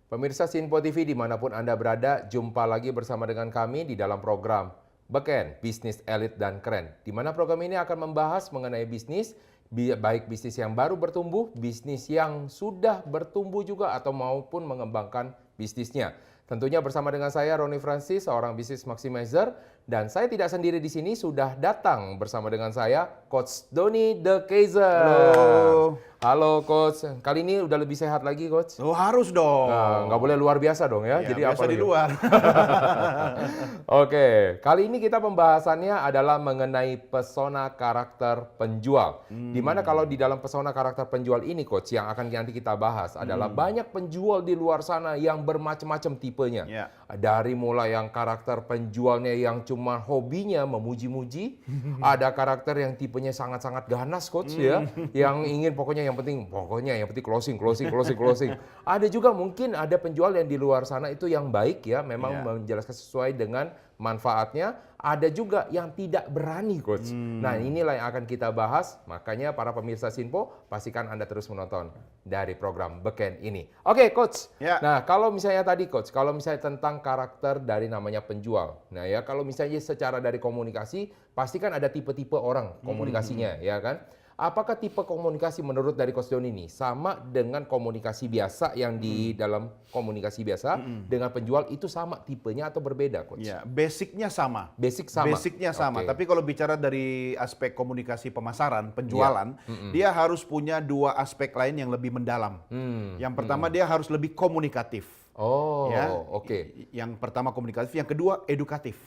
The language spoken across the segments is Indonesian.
Pemirsa Sinpo TV dimanapun Anda berada, jumpa lagi bersama dengan kami di dalam program Beken, Bisnis Elit dan Keren. Di mana program ini akan membahas mengenai bisnis, baik bisnis yang baru bertumbuh, bisnis yang sudah bertumbuh juga atau maupun mengembangkan bisnisnya. Tentunya bersama dengan saya Roni Francis, seorang bisnis maximizer, dan saya tidak sendiri di sini, sudah datang bersama dengan saya Coach Doni The Kaiser. Halo. Halo Coach, kali ini udah lebih sehat lagi Coach? Oh, harus dong. Nah, nggak boleh luar biasa dong ya. Ya, Jadi biasa apa di lagi? luar. Oke, kali ini kita pembahasannya adalah mengenai pesona karakter penjual. Dimana kalau di dalam pesona karakter penjual ini Coach, yang akan nanti kita bahas adalah banyak penjual di luar sana yang bermacam-macam tipenya. Ya. Dari mulai yang karakter penjualnya yang cuma hobinya memuji-muji, ada karakter yang tipenya sangat-sangat ganas Coach ya, yang ingin pokoknya yang penting closing. Ada juga mungkin ada penjual yang di luar sana itu yang baik ya, memang menjelaskan sesuai dengan manfaatnya. Ada juga yang tidak berani Coach. Nah, inilah yang akan kita bahas. Makanya para pemirsa Sinpo, pastikan Anda terus menonton dari program Beken ini. Oke Coach. Ya. Nah, kalau misalnya tadi Coach, kalau misalnya tentang karakter dari namanya penjual. Nah ya, kalau misalnya secara dari komunikasi, pasti kan ada tipe-tipe orang komunikasinya ya kan. Apakah tipe komunikasi menurut dari Coach Doni ini sama dengan komunikasi biasa yang di dalam komunikasi biasa dengan penjual itu sama tipenya atau berbeda Coach? Ya, basicnya sama. Basicnya sama. Tapi kalau bicara dari aspek komunikasi pemasaran, penjualan, dia harus punya dua aspek lain yang lebih mendalam. Yang pertama dia harus lebih komunikatif. Oh, Ya, oke. Yang pertama komunikatif, yang kedua edukatif.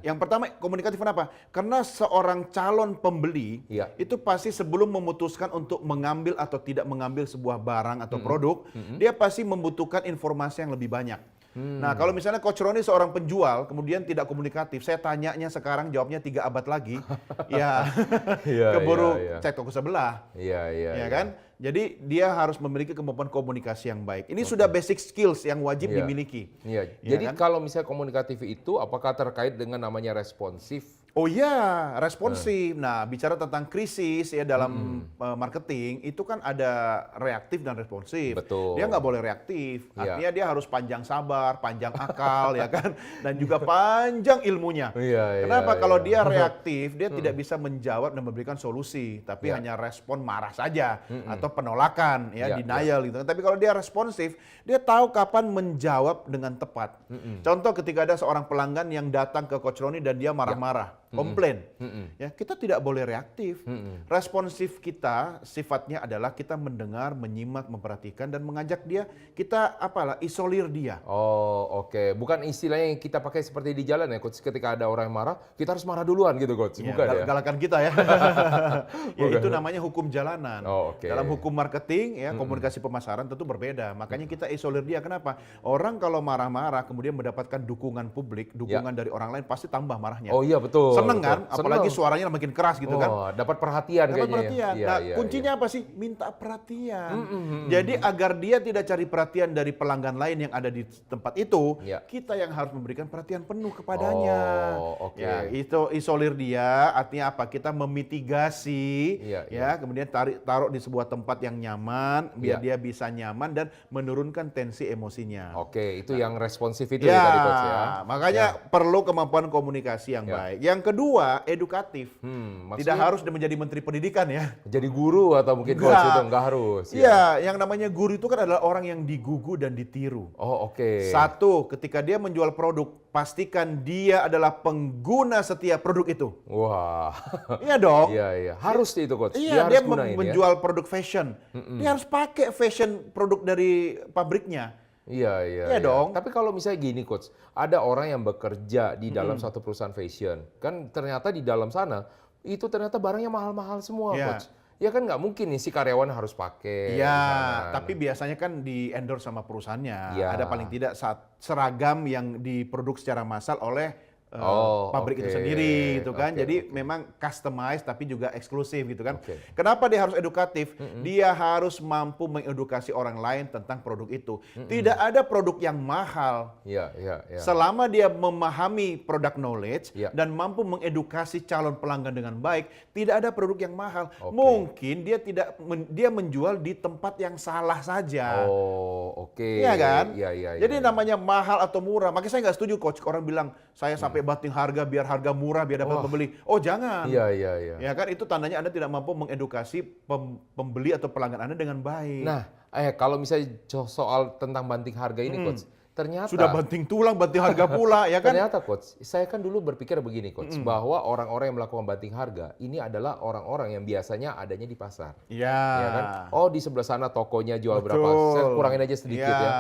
Yang pertama komunikatif kenapa? Karena seorang calon pembeli itu pasti sebelum memutuskan untuk mengambil atau tidak mengambil sebuah barang atau produk, dia pasti membutuhkan informasi yang lebih banyak. Nah, kalau misalnya Coach Roni seorang penjual, kemudian tidak komunikatif, saya tanyanya sekarang jawabnya 3 abad lagi, ya keburu cek toko sebelah, ya kan? Jadi dia harus memiliki kemampuan komunikasi yang baik. Ini sudah basic skills yang wajib dimiliki. Iya. Ya Jadi kan? kalau misalnya komunikatif itu apakah terkait dengan namanya responsif? Oh iya, responsif. Nah, bicara tentang krisis ya dalam marketing, itu kan ada reaktif dan responsif. Betul. Dia nggak boleh reaktif. Artinya dia harus panjang sabar, panjang akal, ya kan? Dan juga panjang ilmunya. Kenapa? Kalau dia reaktif, dia tidak bisa menjawab dan memberikan solusi, tapi hanya respon marah saja atau penolakan, ya, denial gitu. Tapi kalau dia responsif, dia tahu kapan menjawab dengan tepat. Contoh ketika ada seorang pelanggan yang datang ke Coach Roni dan dia marah-marah. Komplain, ya kita tidak boleh reaktif. Responsif kita sifatnya adalah kita mendengar, menyimak, memperhatikan dan mengajak dia, kita isolir dia. Oh, oke. Bukan istilahnya yang kita pakai seperti di jalan ya, Coach. Ketika ada orang yang marah, kita harus marah duluan gitu, Coach. Bukan ya? Galakan kita ya. Ya itu namanya hukum jalanan. Oh, oke. Dalam hukum marketing ya komunikasi pemasaran tentu berbeda. Makanya kita isolir dia. Kenapa? Orang kalau marah-marah kemudian mendapatkan dukungan publik, dukungan dari orang lain pasti tambah marahnya. Oh iya, betul. Seneng kan? Betul. Apalagi Seneng. suaranya makin keras gitu kan. Dapat perhatian Dapat kayaknya perhatian. ya. Nah, kuncinya apa sih? Minta perhatian. Jadi agar dia tidak cari perhatian dari pelanggan lain yang ada di tempat itu, kita yang harus memberikan perhatian penuh kepadanya. Oh, oke. Ya, itu isolir dia, artinya apa? Kita memitigasi, kemudian taruh di sebuah tempat yang nyaman, biar dia bisa nyaman dan menurunkan tensi emosinya. Oke, itu yang responsif itu ya tadi Coach ya. Makanya perlu kemampuan komunikasi yang baik. Yang kedua, edukatif. Tidak harus dia menjadi menteri pendidikan ya. Jadi guru atau mungkin coach itu enggak harus. Iya, yang namanya guru itu kan adalah orang yang digugu dan ditiru. Oh, oke. Satu, ketika dia menjual produk, pastikan dia adalah pengguna setiap produk itu. Wah. Iya dong. Iya. Harus itu Coach. Iya, dia dia harus gunain menjual produk fashion. Dia harus pakai fashion produk dari pabriknya. Iya dong. Tapi kalau misalnya gini Coach, ada orang yang bekerja di dalam satu perusahaan fashion, kan ternyata di dalam sana itu ternyata barangnya mahal-mahal semua Coach. Ya kan nggak mungkin nih si karyawan harus pakai. Iya, tapi biasanya kan di endorse sama perusahaannya. Ada paling tidak seragam yang diproduk secara massal oleh pabrik itu sendiri gitu kan. Jadi memang customized tapi juga eksklusif gitu kan. Kenapa dia harus edukatif? Dia harus mampu mengedukasi orang lain tentang produk itu. Tidak ada produk yang mahal. Selama dia memahami product knowledge dan mampu mengedukasi calon pelanggan dengan baik, tidak ada produk yang mahal. Mungkin dia menjual di tempat yang salah saja. Iya kan? Jadi namanya mahal atau murah. Makanya saya nggak setuju coach orang bilang saya sampai banting harga biar harga murah biar dapat pembeli. Oh jangan. Ya kan itu tandanya Anda tidak mampu mengedukasi pembeli atau pelanggan Anda dengan baik. Nah, kalau misalnya soal tentang banting harga ini coach, ternyata sudah banting tulang, banting harga pula, ya kan? Ternyata coach, saya kan dulu berpikir begini coach, bahwa orang-orang yang melakukan banting harga ini adalah orang-orang yang biasanya adanya di pasar. Ya kan? Oh di sebelah sana tokonya jual berapa, saya kurangin aja sedikit ya.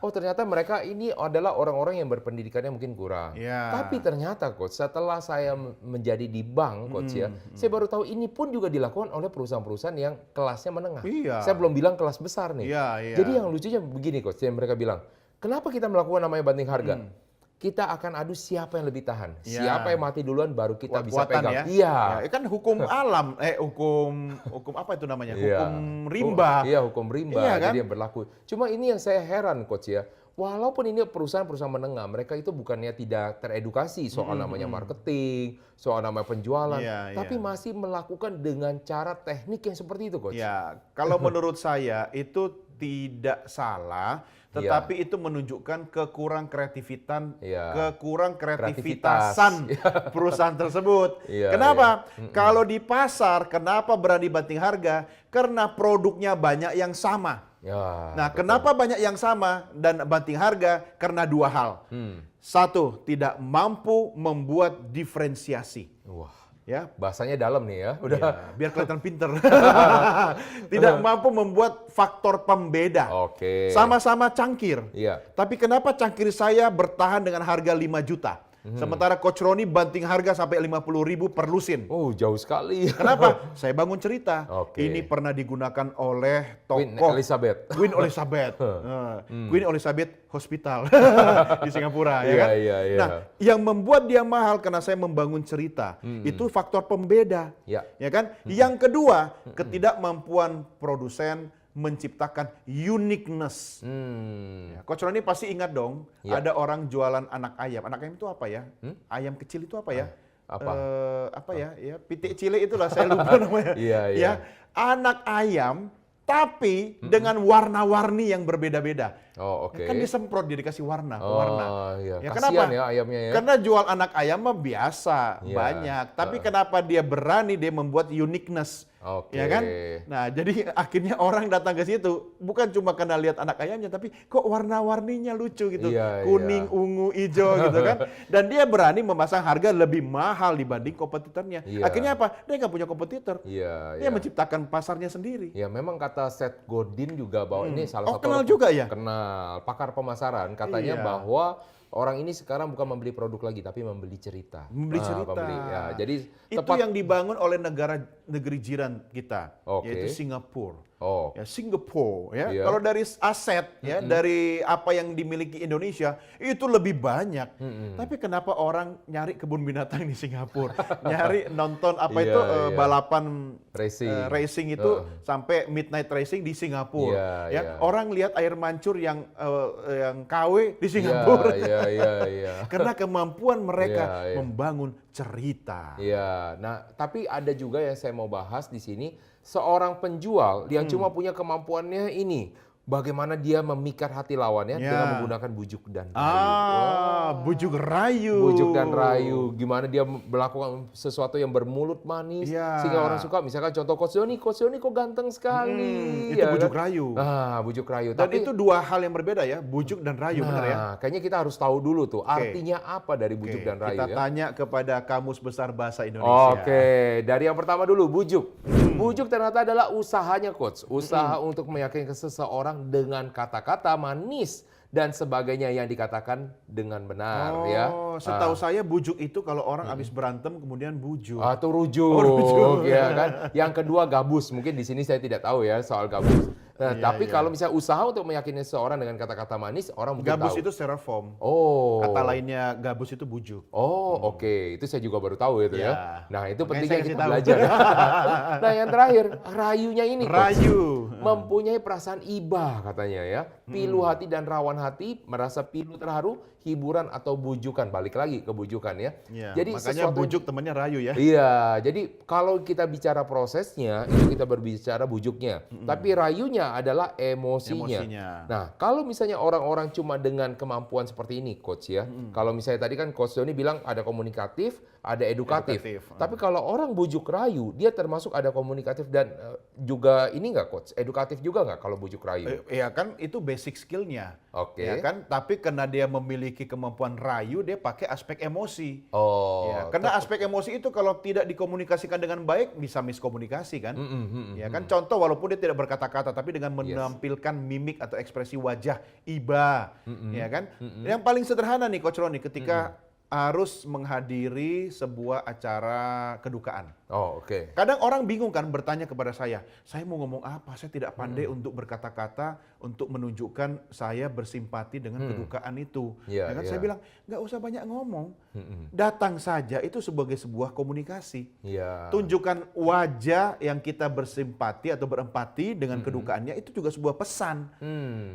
Oh ternyata mereka ini adalah orang-orang yang berpendidikannya mungkin kurang. Tapi ternyata coach, setelah saya menjadi di bank coach ya, saya baru tahu ini pun juga dilakukan oleh perusahaan-perusahaan yang kelasnya menengah. Saya belum bilang kelas besar nih. Jadi yang lucunya begini coach, yang mereka bilang, kenapa kita melakukan namanya banting harga? Kita akan adu siapa yang lebih tahan. Siapa yang mati duluan baru kita bisa pegang. Ya, kan hukum alam, hukum apa itu namanya? Hukum rimba. Hukum rimba. Jadi yang berlaku. Cuma ini yang saya heran coach ya. Walaupun ini perusahaan-perusahaan menengah, mereka itu bukannya tidak teredukasi soal namanya marketing, soal namanya penjualan, tapi masih melakukan dengan cara teknik yang seperti itu coach. Ya, kalau menurut saya itu tidak salah. Tetapi itu menunjukkan kekurang kreativitasan perusahaan tersebut. Kenapa? Kalau di pasar, kenapa berani banting harga? Karena produknya banyak yang sama. Kenapa banyak yang sama dan banting harga? Karena dua hal. Satu, tidak mampu membuat diferensiasi. Bahasanya dalam nih ya. Biar kelihatan pinter. Tidak mampu membuat faktor pembeda. Sama-sama cangkir. Tapi kenapa cangkir saya bertahan dengan harga 5 juta? Sementara Coach Roni banting harga sampai 50.000 per lusin. Oh, jauh sekali. Kenapa? Saya bangun cerita. Ini pernah digunakan oleh tokoh Queen Elizabeth. Queen Elizabeth Hospital di Singapura, ya kan? Nah, yang membuat dia mahal karena saya membangun cerita. Itu faktor pembeda. Ya kan? Yang kedua, ketidakmampuan produsen menciptakan uniqueness. Coach Roni pasti ingat dong, ada orang jualan anak ayam. Anak ayam itu apa ya? Ayam kecil itu apa ya? Pitik cilik itulah, saya lupa namanya. Anak ayam, tapi dengan warna-warni yang berbeda-beda. Kan disemprot, dia dikasih warna. Kenapa? Ya ayamnya ya. Karena jual anak ayam mah biasa, banyak. Tapi kenapa dia berani dia membuat uniqueness? Ya kan? Nah, jadi akhirnya orang datang ke situ bukan cuma karena lihat anak ayamnya, tapi kok warna-warninya lucu gitu, kuning, ungu, hijau gitu kan? Dan dia berani memasang harga lebih mahal dibanding kompetitornya. Akhirnya apa? Dia nggak punya kompetitor. Dia menciptakan pasarnya sendiri. Ya, memang kata Seth Godin juga bahwa ini salah satu kenal juga ya? Kenal pakar pemasaran katanya bahwa orang ini sekarang bukan membeli produk lagi, tapi membeli cerita. Membeli cerita. Jadi itu yang dibangun oleh negeri jiran kita, yaitu Singapura. Singapura, ya. Kalau dari aset, dari apa yang dimiliki Indonesia itu lebih banyak. Tapi kenapa orang nyari kebun binatang di Singapura, nyari nonton balapan racing itu sampai midnight racing di Singapura. Orang lihat air mancur yang KW di Singapura. Karena kemampuan mereka membangun cerita. Nah tapi ada juga yang saya mau bahas di sini, seorang penjual yang cuma punya kemampuannya ini, bagaimana dia memikat hati lawannya dengan menggunakan bujuk dan rayu. Bujuk rayu. Bujuk dan rayu. Gimana dia melakukan sesuatu yang bermulut manis sehingga orang suka. Misalkan contoh Coach Doni kok ganteng sekali. Itu bujuk rayu. Bujuk rayu. Dan itu dua hal yang berbeda ya, bujuk dan rayu, benar ya? Kayaknya kita harus tahu dulu tuh artinya apa dari bujuk dan rayu. Kita tanya kepada Kamus Besar Bahasa Indonesia. Dari yang pertama dulu, bujuk. Bujuk ternyata adalah usahanya coach. Usaha untuk meyakinkan seseorang dengan kata-kata manis dan sebagainya yang dikatakan dengan benar. Setahu saya bujuk itu kalau orang habis berantem kemudian bujuk. Itu rujuk. Ya kan. Yang kedua gabus. Mungkin di sini saya tidak tahu ya soal gabus. Nah, Iya, tapi iya. kalau misalnya usaha untuk meyakini seseorang dengan kata-kata manis, orang mungkin Gabus tahu. itu styrofoam. Oh. Kata lainnya gabus itu bujuk. Oh, oke. Itu saya juga baru tahu itu ya. Ya. Nah, itu Makanya pentingnya saya kita kasih tahu. belajar. Nah, yang terakhir, rayunya ini, Coach. Rayu. Mempunyai perasaan iba katanya ya. Pilu hati dan rawan hati, merasa pilu terharu, hiburan atau bujukan. Balik lagi ke bujukan ya. Ya, Jadi makanya sesuatu bujuk temannya rayu ya. Iya, jadi kalau kita bicara prosesnya, itu kita berbicara bujuknya. Tapi rayunya adalah emosinya. Emosinya. Nah, kalau misalnya orang-orang cuma dengan kemampuan seperti ini, Coach ya. Kalau misalnya tadi kan Coach Doni bilang ada komunikatif, ada edukatif. Tapi kalau orang bujuk rayu, dia termasuk ada komunikatif dan juga ini nggak, Coach? Edukatif juga nggak kalau bujuk rayu? Ya kan itu basic skillnya. Oke. Ya kan, tapi karena dia memiliki kemampuan rayu, dia pakai aspek emosi. Oh. Ya, karena aspek emosi itu kalau tidak dikomunikasikan dengan baik bisa miskomunikasi kan. Ya kan, contoh walaupun dia tidak berkata-kata tapi dengan menampilkan mimik atau ekspresi wajah iba, ya kan. Yang paling sederhana nih Coach Roni ketika harus menghadiri sebuah acara kedukaan. Oh, oke. Kadang orang bingung kan bertanya kepada saya mau ngomong apa? Saya tidak pandai untuk berkata-kata untuk menunjukkan saya bersimpati dengan kedukaan itu. Iya, Ya kan iya. saya bilang nggak usah banyak ngomong, datang saja itu sebagai sebuah komunikasi. Iya. Tunjukkan wajah yang kita bersimpati atau berempati dengan kedukaannya itu juga sebuah pesan.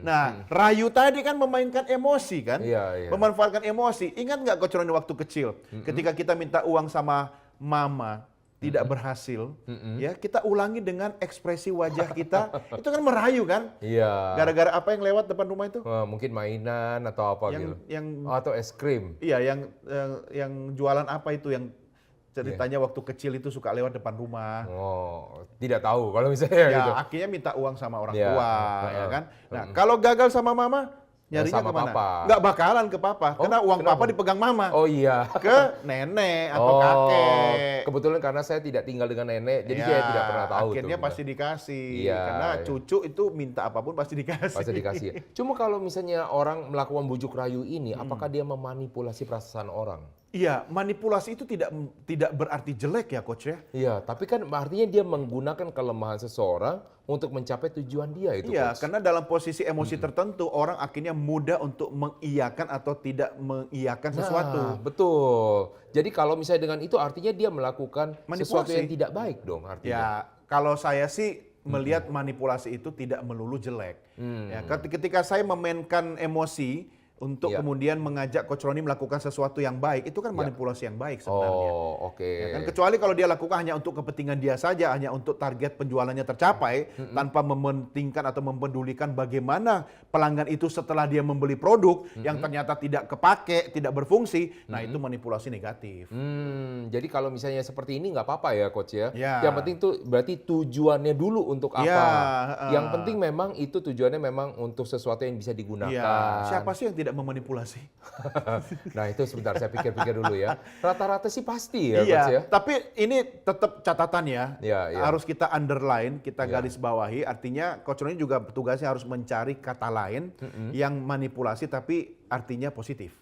Nah, rayu tadi kan memainkan emosi kan, Iya, iya. memanfaatkan emosi. Ingat nggak Coach Roni waktu kecil, ketika kita minta uang sama mama tidak berhasil, ya kita ulangi dengan ekspresi wajah kita, itu kan merayu kan? Iya. Gara-gara apa yang lewat depan rumah itu? Wah, mungkin mainan atau apa gitu. Yang Atau es krim. iya yang jualan apa itu yang ceritanya waktu kecil itu suka lewat depan rumah. Oh, tidak tahu kalau misalnya Ya, gitu. akhirnya minta uang sama orang Ya, tua, ya kan? Nah, kalau gagal sama mama, nyarinya sama kemana? papa. Nggak bakalan ke papa, karena uang kenapa? papa dipegang mama. Oh iya. Ke nenek atau kakek. Kebetulan karena saya tidak tinggal dengan nenek, jadi Ya, saya tidak pernah tahu akhirnya tuh. pasti dikasih. Iya, Karena iya. cucu itu minta apapun pasti dikasih. Pasti dikasih. Cuma kalau misalnya orang melakukan bujuk rayu ini, apakah dia memanipulasi perasaan orang? Iya, manipulasi itu tidak berarti jelek ya Coach ya. Iya, tapi kan artinya dia menggunakan kelemahan seseorang untuk mencapai tujuan dia itu, Iya, Coach. karena dalam posisi emosi tertentu orang akhirnya mudah untuk mengiyakan atau tidak mengiyakan sesuatu. Nah, betul. Jadi kalau misalnya dengan itu artinya dia melakukan sesuatu Manipulasi. yang tidak baik dong artinya. Ya, kalau saya sih melihat manipulasi itu tidak melulu jelek. Ya, ketika saya memainkan emosi untuk Ya. kemudian mengajak Coach Roni melakukan sesuatu yang baik, itu kan manipulasi yang baik sebenarnya. Oh, oke. Ya kan, kecuali kalau dia lakukan hanya untuk kepentingan dia saja, hanya untuk target penjualannya tercapai, tanpa mementingkan atau mempedulikan bagaimana pelanggan itu setelah dia membeli produk yang ternyata tidak kepake, tidak berfungsi, nah itu manipulasi negatif. Jadi kalau misalnya seperti ini nggak apa-apa ya, Coach ya. Ya. Yang penting tuh berarti tujuannya dulu untuk apa. Ya, Yang penting memang itu tujuannya memang untuk sesuatu yang bisa digunakan. Iya, siapa sih yang tidak memanipulasi? Nah itu sebentar saya pikir-pikir dulu ya. Rata-rata sih pasti ya, Iya, Coach ya. tapi ini tetap catatan ya. Iya, iya. Harus kita underline, kita Iya. garis bawahi. Artinya Coach Roni juga tugasnya harus mencari kata lain yang manipulasi tapi artinya positif.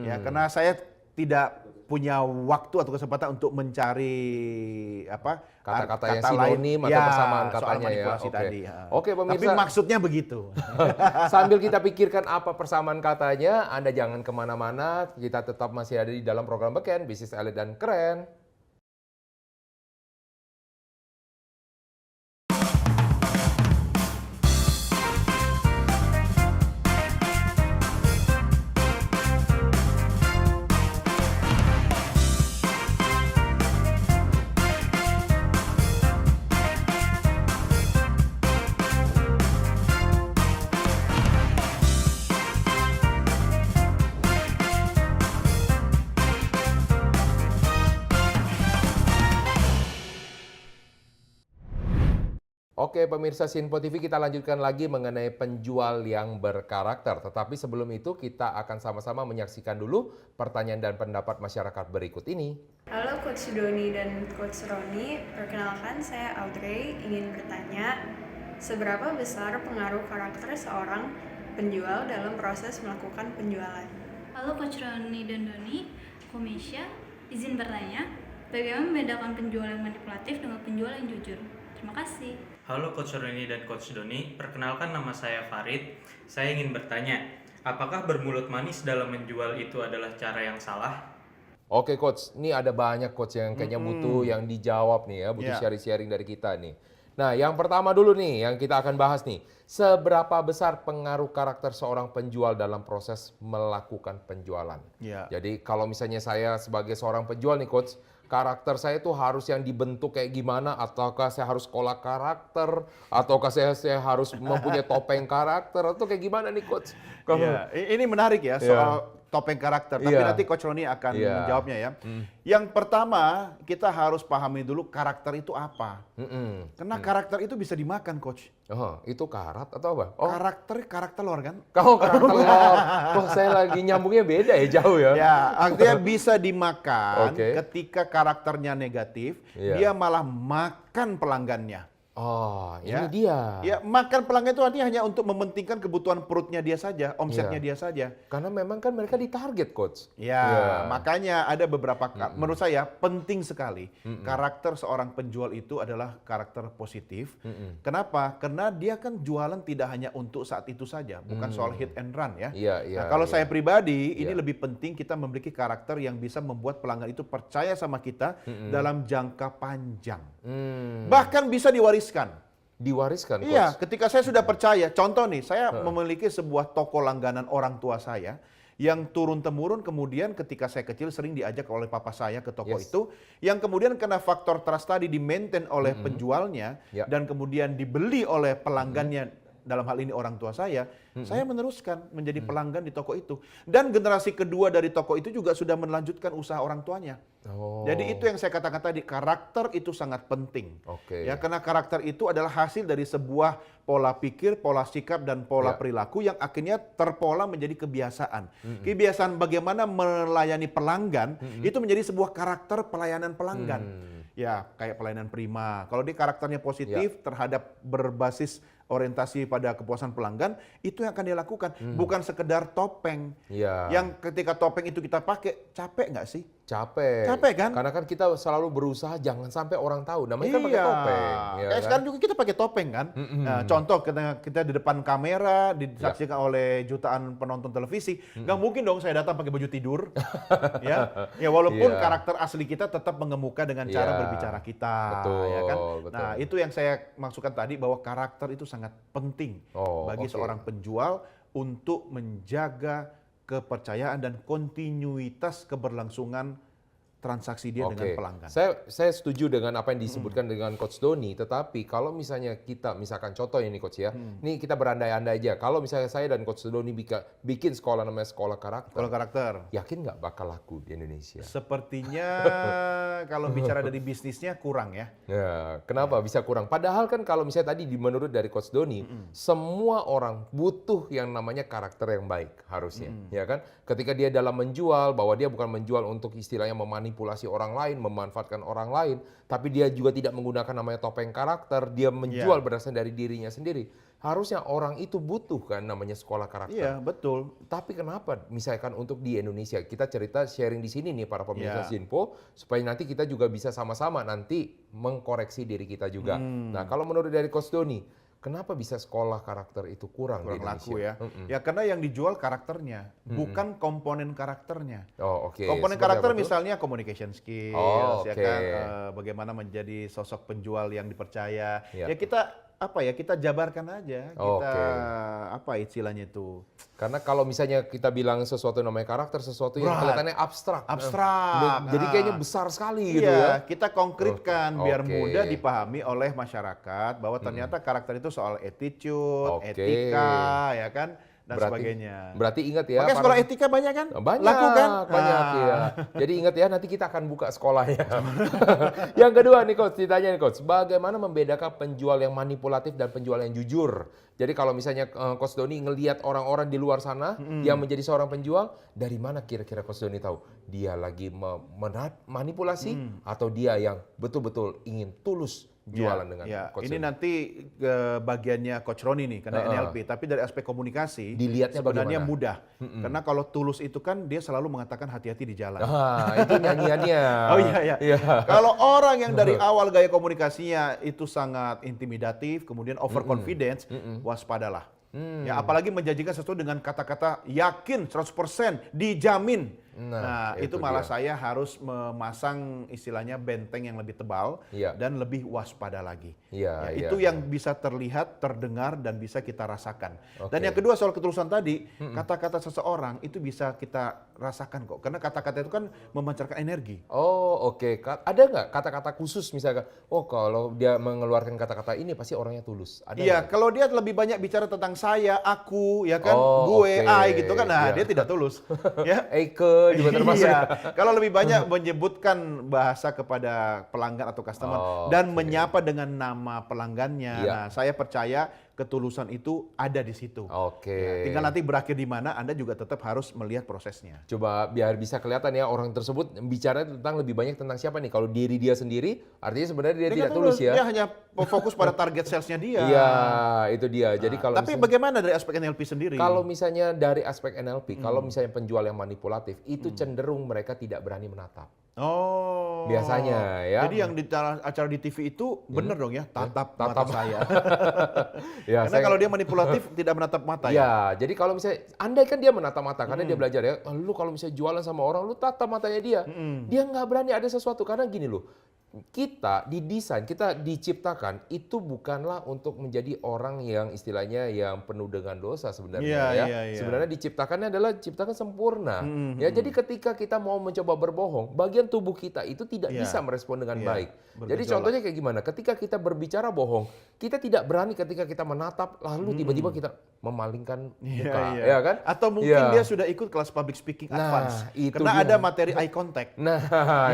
Ya, karena saya tidak punya waktu atau kesempatan untuk mencari Kata-kata yang kata lain. sinonim atau persamaan soal katanya ya. manipulasi Oke. tadi. Oke, Tapi pemirsa. maksudnya begitu. Sambil kita pikirkan apa persamaan katanya, Anda jangan kemana-mana. Kita tetap masih ada di dalam program Beken, Bisnis Elit dan Keren. Oke, pemirsa Sinpo TV, kita lanjutkan lagi mengenai penjual yang berkarakter. Tetapi sebelum itu kita akan sama-sama menyaksikan dulu pertanyaan dan pendapat masyarakat berikut ini. Halo Coach Doni dan Coach Roni, perkenalkan saya Audrey, ingin bertanya, seberapa besar pengaruh karakter seorang penjual dalam proses melakukan penjualan? Halo Coach Roni dan Doni, aku Mesya, izin bertanya, bagaimana membedakan penjual yang manipulatif dengan penjual yang jujur? Terima kasih. Halo Coach Roni dan Coach Doni, perkenalkan nama saya Farid. Saya ingin bertanya, apakah bermulut manis dalam menjual itu adalah cara yang salah? Oke Coach, ini ada banyak Coach yang kayaknya butuh yang dijawab nih ya, butuh Ya. sharing-sharing dari kita nih. Nah, yang pertama dulu nih yang kita akan bahas nih, seberapa besar pengaruh karakter seorang penjual dalam proses melakukan penjualan? Ya. Jadi kalau misalnya saya sebagai seorang penjual nih Coach, karakter saya tuh harus yang dibentuk kayak gimana, ataukah saya harus sekolah karakter, ataukah saya harus mempunyai topeng karakter, atau kayak gimana nih Coach? Iya, ini menarik ya soal topeng karakter. Tapi Iya. nanti Coach Roni akan Iya. menjawabnya ya. Yang pertama kita harus pahami dulu karakter itu apa. Karena karakter itu bisa dimakan Coach. Oh, itu karat atau apa? Oh, Karakter luar kan? kau karakter lor. Kok saya lagi nyambungnya beda ya, jauh ya? Ya, artinya bisa dimakan Oke. ketika karakternya negatif, Iya. dia malah makan pelanggannya. Oh, Ya. ini dia. Ya, makan pelanggan itu artinya hanya untuk mementingkan kebutuhan perutnya dia saja, omsetnya Iya. dia saja. Karena memang kan mereka ditarget, Coach. Ya, Iya. makanya ada beberapa, menurut saya penting sekali karakter seorang penjual itu adalah karakter positif. Kenapa? Karena dia kan jualan tidak hanya untuk saat itu saja, bukan soal hit and run ya. Iya, iya, Nah, kalau iya. saya pribadi, ini Iya. lebih penting kita memiliki karakter yang bisa membuat pelanggan itu percaya sama kita dalam jangka panjang. Bahkan bisa diwariskan. Diwariskan, Coach. Iya, ketika saya sudah percaya, contoh nih, saya memiliki sebuah toko langganan orang tua saya yang turun-temurun kemudian ketika saya kecil sering diajak oleh papa saya ke toko Yes. itu, yang kemudian karena faktor trust tadi di-maintain oleh penjualnya Ya. dan kemudian dibeli oleh pelanggannya, dalam hal ini orang tua saya meneruskan menjadi pelanggan di toko itu. Dan generasi kedua dari toko itu juga sudah melanjutkan usaha orang tuanya. Oh. Jadi itu yang saya katakan tadi, karakter itu sangat penting. Oke. Ya, karena karakter itu adalah hasil dari sebuah pola pikir, pola sikap, dan pola Ya. perilaku yang akhirnya terpola menjadi kebiasaan. Kebiasaan bagaimana melayani pelanggan itu menjadi sebuah karakter pelayanan pelanggan. Ya, kayak pelayanan prima. Kalau dia karakternya positif terhadap berbasis orientasi pada kepuasan pelanggan, itu yang akan dia lakukan. Bukan sekedar topeng. Iya. Yang ketika topeng itu kita pakai, capek nggak sih? Capek. Capek kan? Karena kan kita selalu berusaha jangan sampai orang tahu. Namanya kan pakai topeng. Ya Kayak kan? sekarang juga kita pakai topeng kan. Nah, contoh kita di depan kamera disaksikan oleh jutaan penonton televisi, nggak mungkin dong saya datang pakai baju tidur. ya walaupun Iya. karakter asli kita tetap mengemuka dengan cara Iya. berbicara kita. Betul, ya kan? betul. Nah, itu yang saya maksudkan tadi bahwa karakter itu sangat penting Oh, bagi oke. seorang penjual untuk menjaga kepercayaan dan kontinuitas keberlangsungan transaksi dia dengan pelanggan. Saya setuju dengan apa yang disebutkan dengan Coach Doni, tetapi kalau misalnya kita, misalkan contoh ini Coach ya, ini kita berandai-andai aja, kalau misalnya saya dan Coach Doni bikin sekolah namanya sekolah karakter, Kalau karakter, yakin nggak bakal laku di Indonesia? sepertinya kalau bicara dari bisnisnya kurang ya. Ya, kenapa bisa kurang? Padahal kan kalau misalnya tadi menurut dari Coach Doni, semua orang butuh yang namanya karakter yang baik harusnya, ya kan? Ketika dia dalam menjual, bahwa dia bukan menjual untuk istilahnya memanipulasi orang lain, memanfaatkan orang lain, tapi dia juga tidak menggunakan namanya topeng karakter, dia menjual berdasarkan dari dirinya sendiri. Harusnya orang itu butuh kan namanya sekolah karakter. Iya, betul. Tapi kenapa misalkan untuk di Indonesia, kita cerita sharing di sini nih para pemirsa Ya. Zinpo, supaya nanti kita juga bisa sama-sama nanti mengkoreksi diri kita juga. Nah, kalau menurut dari Coach Doni, kenapa bisa sekolah karakter itu kurang di Kurang Indonesia? laku ya. Ya karena yang dijual karakternya, bukan komponen karakternya. Oh, oke. Komponen Seperti karakter apa tuh? misalnya communication skills, Oh, ya oke. kan, bagaimana menjadi sosok penjual yang dipercaya. Ya. Ya kita kita jabarkan aja, kita Oke. apa istilahnya itu, Karena kalau misalnya kita bilang sesuatu namanya karakter, sesuatu yang Berat. kelihatannya abstrak. Abstrak. Jadi Nah. kayaknya besar sekali gitu iya, ya. kita konkretkan biar Oke. mudah dipahami oleh masyarakat bahwa ternyata karakter itu soal attitude, Oke. etika, ya kan, dan Berarti- sebagainya. Berarti ingat ya. Makanya sekolah etika banyak kan? Banyak, Laku kan? banyak Nah. ya. Jadi ingat ya, nanti kita akan buka sekolahnya. Yang kedua nih Coach, ditanya nih Coach, bagaimana membedakan penjual yang manipulatif dan penjual yang jujur? Jadi kalau misalnya Coach Doni ngelihat orang-orang di luar sana yang menjadi seorang penjual, dari mana kira-kira Coach Doni tahu dia lagi manipulasi atau dia yang betul-betul ingin tulus jualan dengan Coach Ini Doni? nanti ke bagiannya Coach Roni nih, karena NLP. Tapi dari aspek komunikasi, Dilihatnya sebenarnya bagaimana? mudah. Karena kalau tulus itu kan dia selalu mengatakan hati-hati di jalan. Itu nyanyiannya. Oh iya. Kalau orang yang dari awal gaya komunikasinya itu sangat intimidatif, kemudian overconfidence, waspadalah. Ya, apalagi menjanjikan sesuatu dengan kata-kata yakin 100%, dijamin. Nah, itu malah saya harus memasang istilahnya benteng yang lebih tebal dan lebih waspada lagi. Itu yang bisa terlihat, terdengar, dan bisa kita rasakan. Dan yang kedua soal ketulusan tadi, kata-kata seseorang itu bisa kita rasakan kok. Karena kata-kata itu kan memancarkan energi. Ada nggak kata-kata khusus misalkan, kalau dia mengeluarkan kata-kata ini pasti orangnya tulus? Iya, kalau dia lebih banyak bicara tentang saya, aku, ya kan, gue, I gitu kan, nah dia tidak tulus. Ya. Eike juga termasuk. Kalau lebih banyak menyebutkan bahasa kepada pelanggan atau customer dan menyapa dengan nama pelanggannya. Nah, saya percaya ketulusan itu ada di situ. Tinggal nanti berakhir di mana, Anda juga tetap harus melihat prosesnya. Coba biar bisa kelihatan ya orang tersebut bicara tentang lebih banyak tentang siapa nih. Kalau diri dia sendiri, artinya sebenarnya dia tidak tulus ya. Dia hanya fokus pada target salesnya dia. Iya, itu dia. Jadi kalau tapi bagaimana dari aspek NLP sendiri? Kalau misalnya dari aspek NLP, kalau misalnya penjual yang manipulatif, itu cenderung mereka tidak berani menatap. Biasanya ya. Jadi yang di acara di TV itu benar dong ya, tatap mata saya. Karena kalau dia manipulatif tidak menatap mata ya. Jadi kalau misalnya andai kan dia menatap mata karena dia belajar ya, lu kalau misalnya jualan sama orang lu tatap matanya dia. Dia nggak berani ada sesuatu karena gini loh. Kita didesain, kita diciptakan itu bukanlah untuk menjadi orang yang istilahnya yang penuh dengan dosa sebenarnya Sebenarnya diciptakannya adalah diciptakan sempurna. Ya, jadi ketika kita mau mencoba berbohong, bagian tubuh kita itu tidak bisa merespon dengan baik. Jadi contohnya kayak gimana? Ketika kita berbicara bohong, kita tidak berani ketika kita menatap lalu tiba-tiba kita memalingkan muka, ya kan? Atau mungkin dia sudah ikut kelas public speaking advance. Karena ada materi eye contact.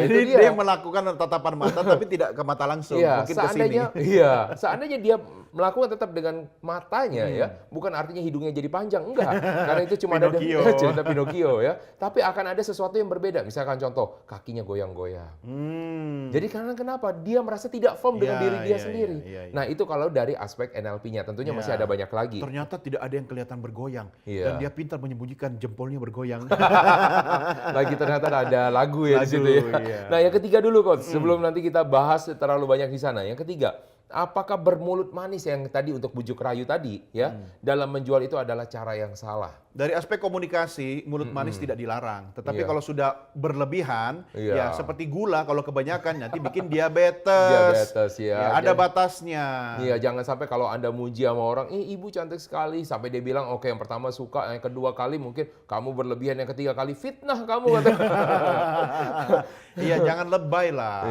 Jadi dia melakukan tatapan mata tapi tidak ke mata langsung, mungkin ke sini. Seandainya dia melakukan tetap dengan matanya ya, bukan artinya hidungnya jadi panjang, enggak. Karena itu cuma ada cerita Pinocchio ya. Tapi akan ada sesuatu yang berbeda. Misalkan contoh, kakinya goyang-goyang. Jadi karena kenapa? Dia merasa tidak firm dengan diri dia sendiri. Nah, itu kalau dari aspek NLP-nya. Tentunya masih ada banyak lagi. Ternyata tidak ada yang kelihatan bergoyang. Dan dia pintar menyembunyikan jempolnya bergoyang. Lagi ternyata ada lagu ya di situ ya. Nah, yang ketiga dulu Coach, sebelum nanti kita bahas terlalu banyak di sana. Yang ketiga, apakah bermulut manis yang tadi untuk bujuk rayu tadi ya, dalam menjual itu adalah cara yang salah? Dari aspek komunikasi, mulut manis tidak dilarang. Tetapi kalau sudah berlebihan, ya seperti gula kalau kebanyakan nanti bikin diabetes. Ada batasnya. Iya, jangan sampai kalau Anda muji sama orang, ibu cantik sekali, sampai dia bilang, oke, yang pertama suka, yang kedua kali mungkin kamu berlebihan, yang ketiga kali fitnah kamu. Iya, jangan lebay lah.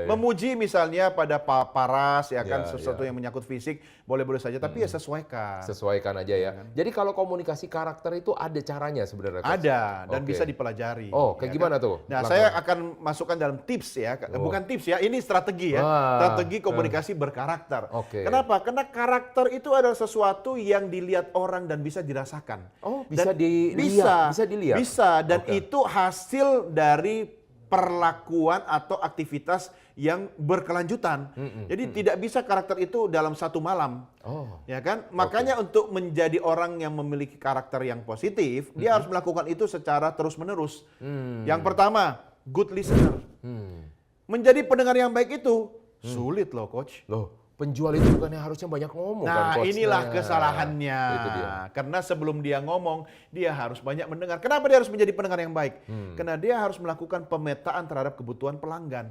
Memuji misalnya pada paparas, ya kan, sesuatu yang menyangkut fisik, boleh-boleh saja. Tapi ya sesuaikan. Sesuaikan aja ya. Jadi kalau komunikasi karakter itu ada caranya sebenarnya. Ada, dan bisa dipelajari. Kayak gimana tuh? Nah, saya akan masukkan dalam tips ya. Bukan tips ya, ini strategi ya. Strategi komunikasi berkarakter. Kenapa? Karena karakter itu adalah sesuatu yang dilihat orang dan bisa dirasakan. Bisa dilihat. Bisa, dan itu hasil dari perlakuan atau aktivitas yang berkelanjutan. Jadi tidak bisa karakter itu dalam satu malam. Ya kan? Makanya untuk menjadi orang yang memiliki karakter yang positif, dia harus melakukan itu secara terus-menerus. Yang pertama, good listener. Menjadi pendengar yang baik itu sulit loh, Coach. Penjual itu bukannya harusnya banyak ngomong kan, Nah, Coach? inilah kesalahannya. Itu dia. Karena sebelum dia ngomong, dia harus banyak mendengar. Kenapa dia harus menjadi pendengar yang baik? Karena dia harus melakukan pemetaan terhadap kebutuhan pelanggan.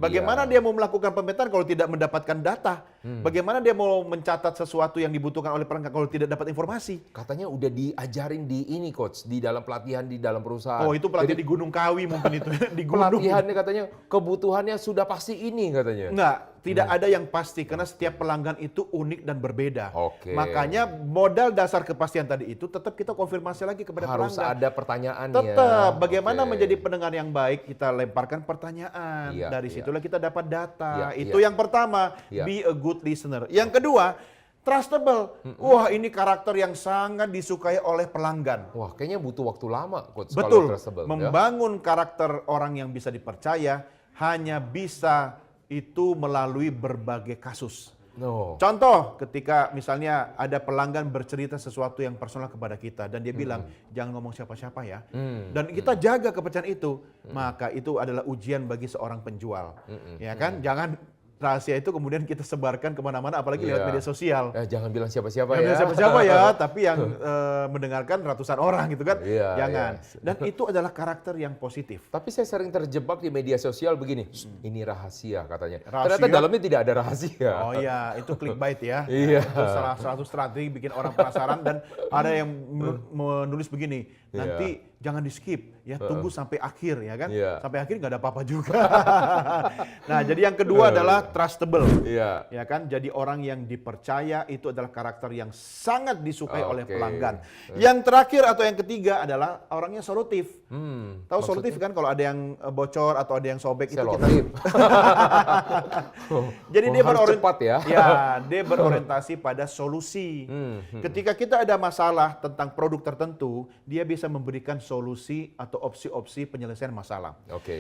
Bagaimana dia mau melakukan pemetaan kalau tidak mendapatkan data? Bagaimana dia mau mencatat sesuatu yang dibutuhkan oleh pelanggan kalau tidak dapat informasi? Katanya udah diajarin di ini, Coach, di dalam pelatihan di dalam perusahaan. Itu pelatihan di Gunung Kawi mungkin itu. Di gunung. Pelatihannya katanya kebutuhannya sudah pasti ini katanya. Enggak. Tidak ada yang pasti karena setiap pelanggan itu unik dan berbeda. Makanya modal dasar kepastian tadi itu tetap kita konfirmasi lagi kepada pelanggan. Harus ada pertanyaannya. Tetap bagaimana menjadi pendengar yang baik, kita lemparkan pertanyaan. Dari situlah kita dapat data. Itu yang pertama, be a good listener. Yang kedua, trustable. Wah, ini karakter yang sangat disukai oleh pelanggan. Wah, kayaknya butuh waktu lama, Coach. Betul. Kalau trustable, membangun karakter orang yang bisa dipercaya hanya bisa itu melalui berbagai kasus. No. Contoh, ketika misalnya ada pelanggan bercerita sesuatu yang personal kepada kita dan dia bilang, jangan ngomong siapa-siapa ya. Dan kita jaga kepercayaan itu, maka itu adalah ujian bagi seorang penjual. Ya kan? Jangan rahasia itu kemudian kita sebarkan kemana-mana, apalagi lewat media sosial. Jangan bilang siapa-siapa ya. Jangan bilang siapa-siapa ya, tapi yang mendengarkan ratusan orang gitu kan. Jangan. Dan itu adalah karakter yang positif. Tapi saya sering terjebak di media sosial begini, ini rahasia katanya. Rahasia? Ternyata dalamnya tidak ada rahasia. Oh iya, itu clickbait ya. Iya. Itu salah satu strategi bikin orang penasaran dan ada yang menulis begini, nanti jangan di skip ya, tunggu sampai akhir ya kan. Sampai akhir nggak ada apa-apa juga. Nah, jadi yang kedua adalah trustable. Ya kan, jadi orang yang dipercaya itu adalah karakter yang sangat disukai oleh pelanggan. Yang terakhir atau yang ketiga adalah orangnya solutif. Tahu solutif kan, kalau ada yang bocor atau ada yang sobek itu kita. Jadi dia cepat ya. Dia berorientasi pada solusi. Ketika kita ada masalah tentang produk tertentu, dia bisa memberikan solusi atau opsi-opsi penyelesaian masalah.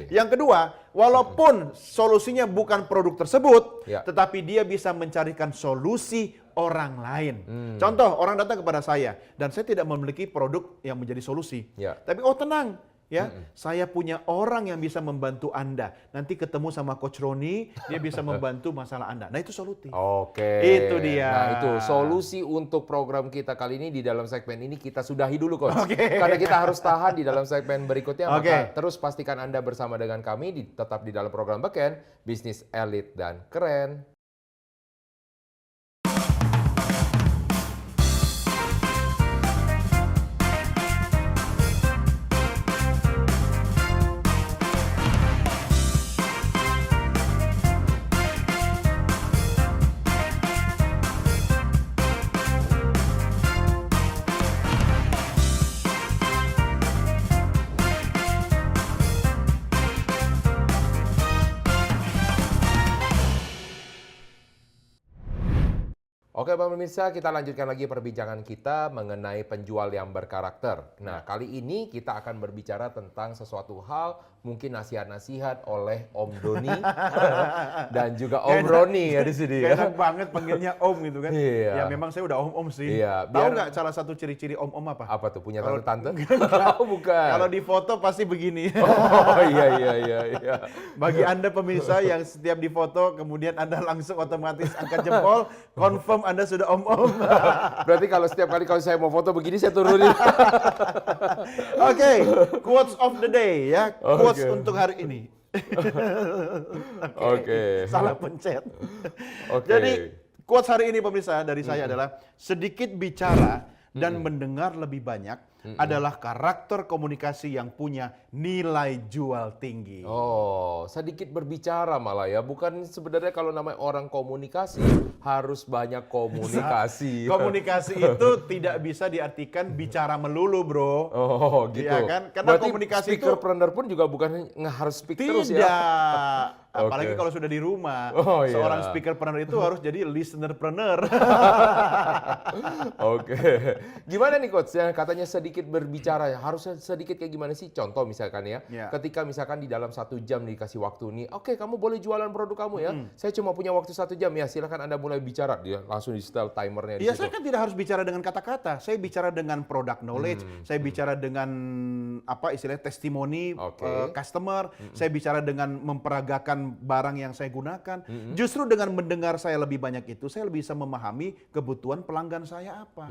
Yang kedua, walaupun solusinya bukan produk tersebut, tetapi dia bisa mencarikan solusi orang lain. Contoh, orang datang kepada saya dan saya tidak memiliki produk yang menjadi solusi. Tapi tenang. Ya, saya punya orang yang bisa membantu Anda. Nanti ketemu sama Coach Roni, dia bisa membantu masalah Anda. Nah, itu solutif. Itu dia. Nah, itu solusi untuk program kita kali ini. Di dalam segmen ini kita sudahi dulu, Coach. Karena kita harus tahan di dalam segmen berikutnya. Maka terus pastikan Anda bersama dengan kami, tetap di dalam program Beken, Bisnis Elit dan Keren. Oke Bang pemirsa, kita lanjutkan lagi perbincangan kita mengenai penjual yang berkarakter. Nah, kali ini kita akan berbicara tentang sesuatu hal, mungkin nasihat-nasihat oleh Om Doni dan juga Om Roni ya di sini. Enak banget panggilnya Om gitu kan. Ya memang saya udah Om sih. Tahu nggak salah satu ciri-ciri Om apa? Apa tuh? Punya tante-tante? Oh, bukan. Kalau di foto pasti begini. Oh iya. Bagi Anda pemirsa yang setiap di foto kemudian Anda langsung otomatis angkat jempol, confirm Anda sudah Om. Berarti kalau setiap kali kalau saya mau foto begini saya turunin. Quotes of the day ya. Quotes untuk hari ini. Salah pencet. Jadi quotes hari ini pemirsa dari saya adalah sedikit bicara dan mendengar lebih banyak adalah karakter komunikasi yang punya nilai jual tinggi. Oh, sedikit berbicara malah ya. Bukan sebenarnya kalau namanya orang komunikasi harus banyak komunikasi. Komunikasi itu tidak bisa diartikan bicara melulu, bro. Oh, gitu. Ya kan? Karena berarti komunikasi itu speakerpreneur pun juga bukan harus speak terus ya. Tidak. Apalagi kalau sudah di rumah. Seorang speakerpreneur itu harus jadi listenerpreneur. Gimana nih Coach? Yang katanya sedikit berbicara, harusnya sedikit kayak gimana sih? Contoh misalkan ya, ketika misalkan di dalam 1 jam dikasih waktu nih, oke, kamu boleh jualan produk kamu ya. Saya cuma punya waktu 1 jam ya, silakan Anda mulai bicara. Dia langsung di setel timernya di situ. Saya kan tidak harus bicara dengan kata-kata. Saya bicara dengan product knowledge, saya bicara dengan istilahnya testimoni customer, saya bicara dengan memperagakan barang yang saya gunakan. Justru dengan mendengar saya lebih banyak itu, saya lebih bisa memahami kebutuhan pelanggan saya apa.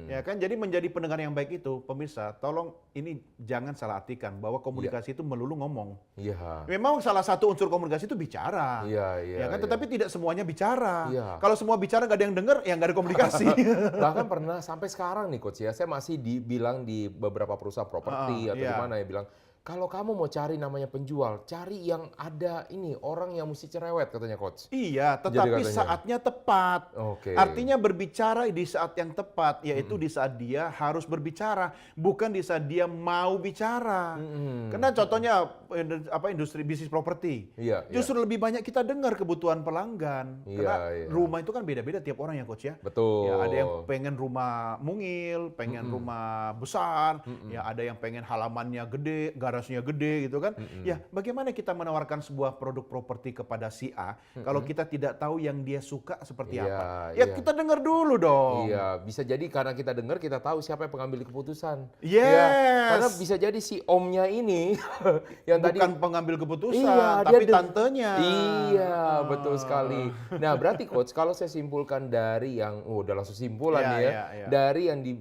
Ya kan, jadi menjadi pendengar yang baik itu, pemirsa, tolong ini jangan salah artikan bahwa komunikasi itu melulu ngomong. Memang salah satu unsur komunikasi itu bicara. Ya kan, tetapi tidak semuanya bicara. Kalau semua bicara nggak ada yang dengar, ya nggak ada komunikasi. Bahkan pernah sampai sekarang nih Coach ya, saya masih dibilang di beberapa perusahaan properti atau di mana ya bilang, kalau kamu mau cari namanya penjual, cari yang ada ini, orang yang mesti cerewet katanya Coach. Iya, tetapi saatnya tepat. Artinya berbicara di saat yang tepat, yaitu di saat dia harus berbicara, bukan di saat dia mau bicara. Karena contohnya industri bisnis properti. Justru lebih banyak kita dengar kebutuhan pelanggan. Karena rumah itu kan beda-beda tiap orang ya Coach ya. Betul. Ya, ada yang pengen rumah mungil, pengen rumah besar, ya ada yang pengen halamannya gede, garasinya gede gitu kan. Ya, bagaimana kita menawarkan sebuah produk properti kepada si A kalau kita tidak tahu yang dia suka seperti apa? Ya, kita dengar dulu dong. Iya, bisa jadi karena kita dengar kita tahu siapa yang pengambil keputusan. Yes. Ya, karena bisa jadi si omnya ini yang Bukan tadi pengambil keputusan, iya, tapi dia tantenya. Iya, betul sekali. Nah, berarti coach kalau saya simpulkan dari yang udah langsung simpulan Iya, nih ya. iya. Dari yang di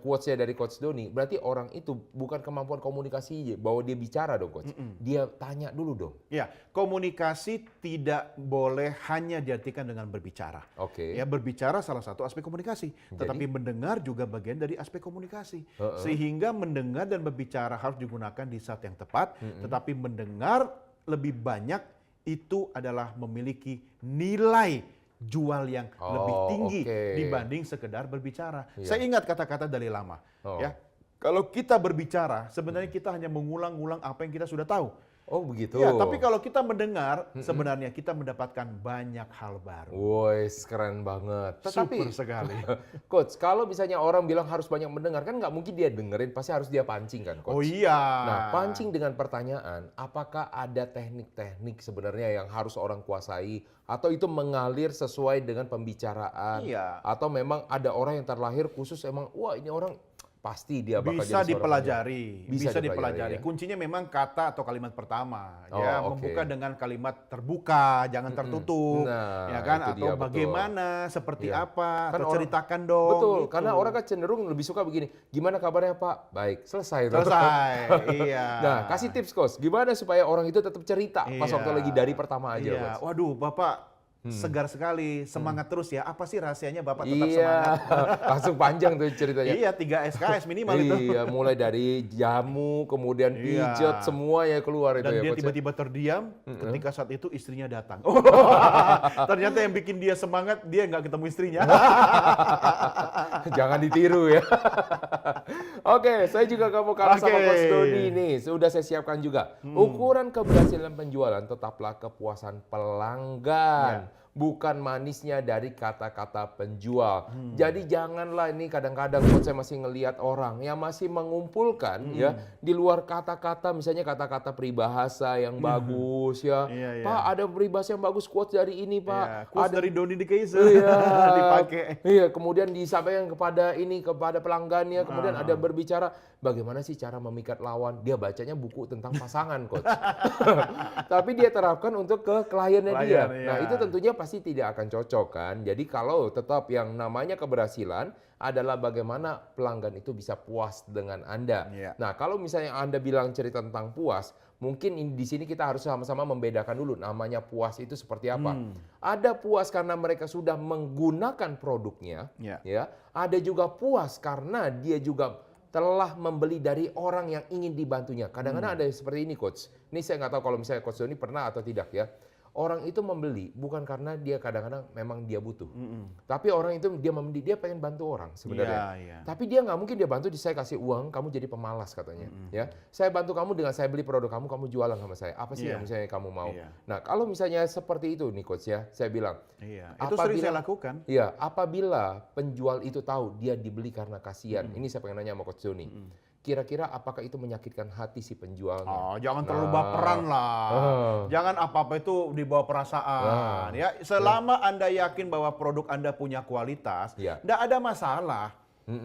quotes-nya dari coach Doni, berarti orang itu bukan kemampuan komunikasi bahwa dia bicara dong coach. Dia tanya dulu dong. Ya, komunikasi tidak boleh hanya diartikan dengan berbicara. Oke. Ya, berbicara salah satu aspek komunikasi, tetapi mendengar juga bagian dari aspek komunikasi. Sehingga mendengar dan berbicara harus digunakan di saat yang tepat, tetapi mendengar lebih banyak itu adalah memiliki nilai jual yang lebih tinggi dibanding sekedar berbicara. Saya ingat kata-kata Dalai Lama, ya. Kalau kita berbicara, sebenarnya kita hanya mengulang-ulang apa yang kita sudah tahu. Oh begitu. Ya, tapi kalau kita mendengar, sebenarnya kita mendapatkan banyak hal baru. Woi, keren banget. Tetapi, Super sekali. coach, kalau misalnya orang bilang harus banyak mendengar, kan nggak mungkin dia dengerin, pasti harus dia pancing kan, coach? Oh iya. Nah, pancing dengan pertanyaan, apakah ada teknik-teknik sebenarnya yang harus orang kuasai, atau itu mengalir sesuai dengan pembicaraan, Iya. atau memang ada orang yang terlahir khusus emang, wah ini orang pasti dia bakal Bisa jadi seorang dipelajari, penyanyi. bisa dipelajari. Ya? Kuncinya memang kata atau kalimat pertama, Oh, ya oke. membuka dengan kalimat terbuka, jangan tertutup, Nah, ya kan? itu Atau dia, betul. bagaimana, seperti Iya. apa, Kan atau orang- ceritakan dong. Betul, gitu. karena orang kan cenderung lebih suka begini, gimana kabarnya Pak? Baik, selesai. Selesai, iya. Nah, kasih tips coach, gimana supaya orang itu tetap cerita pas waktu lagi dari pertama aja, Iya. coach? Waduh, Bapak segar sekali, semangat terus ya. Apa sih rahasianya Bapak tetap Iya, semangat? langsung panjang tuh ceritanya. Iya, 3 SKS minimal itu. Iya, mulai dari jamu, kemudian Iya. pijat, semua ya keluar itu Dan ya, dia coach. tiba-tiba terdiam ketika saat itu istrinya datang. Ternyata yang bikin dia semangat, dia nggak ketemu istrinya. Jangan ditiru ya. Oke, saya juga gak mau kalah sama Oke. Coach Doni nih. Sudah saya siapkan juga. Ukuran keberhasilan penjualan tetaplah kepuasan pelanggan. Bukan manisnya dari kata-kata penjual. Jadi janganlah ini kadang-kadang Coach saya masih ngelihat orang yang masih mengumpulkan ya di luar kata-kata, misalnya kata-kata peribahasa yang bagus ya. Iya, iya. Pak, ada peribahasa yang bagus quotes dari ini, Pak. Ya, quotes Ada dari Doni de Keizer Iya, dipakai. Iya, kemudian disampaikan kepada pelanggannya, kemudian ada berbicara bagaimana sih cara memikat lawan. Dia bacanya buku tentang pasangan, coach. Tapi dia terapkan untuk ke kliennya dia. Klien, Nah, iya. itu tentunya pasti tidak akan cocok kan. Jadi kalau tetap yang namanya keberhasilan adalah bagaimana pelanggan itu bisa puas dengan Anda. Iya. Nah, kalau misalnya Anda bilang cerita tentang puas, mungkin di sini kita harus sama-sama membedakan dulu namanya puas itu seperti apa. Ada puas karena mereka sudah menggunakan produknya, Iya. ya. Ada juga puas karena dia juga telah membeli dari orang yang ingin dibantunya. Kadang-kadang ada seperti ini, coach. Ini saya nggak tahu kalau misalnya coach Doni pernah atau tidak ya. Orang itu membeli bukan karena dia kadang-kadang memang dia butuh. Tapi orang itu dia membeli, dia pengen bantu orang sebenarnya. Iya, iya. Tapi dia nggak mungkin dia bantu, saya kasih uang, kamu jadi pemalas katanya. Ya, saya bantu kamu dengan saya beli produk kamu, kamu jualan sama saya. Apa sih Iya. yang misalnya kamu mau? Iya. Nah, kalau misalnya seperti itu nih coach ya, saya bilang. Iya, itu sering saya lakukan. Iya, apabila penjual itu tahu dia dibeli karena kasihan. Ini saya pengen nanya sama coach Doni. Kira-kira apakah itu menyakitkan hati si penjualnya? Oh, jangan terlalu baperan lah. Jangan apa-apa itu dibawa perasaan. Ya, selama Anda yakin bahwa produk Anda punya kualitas, Iya. nggak ada masalah.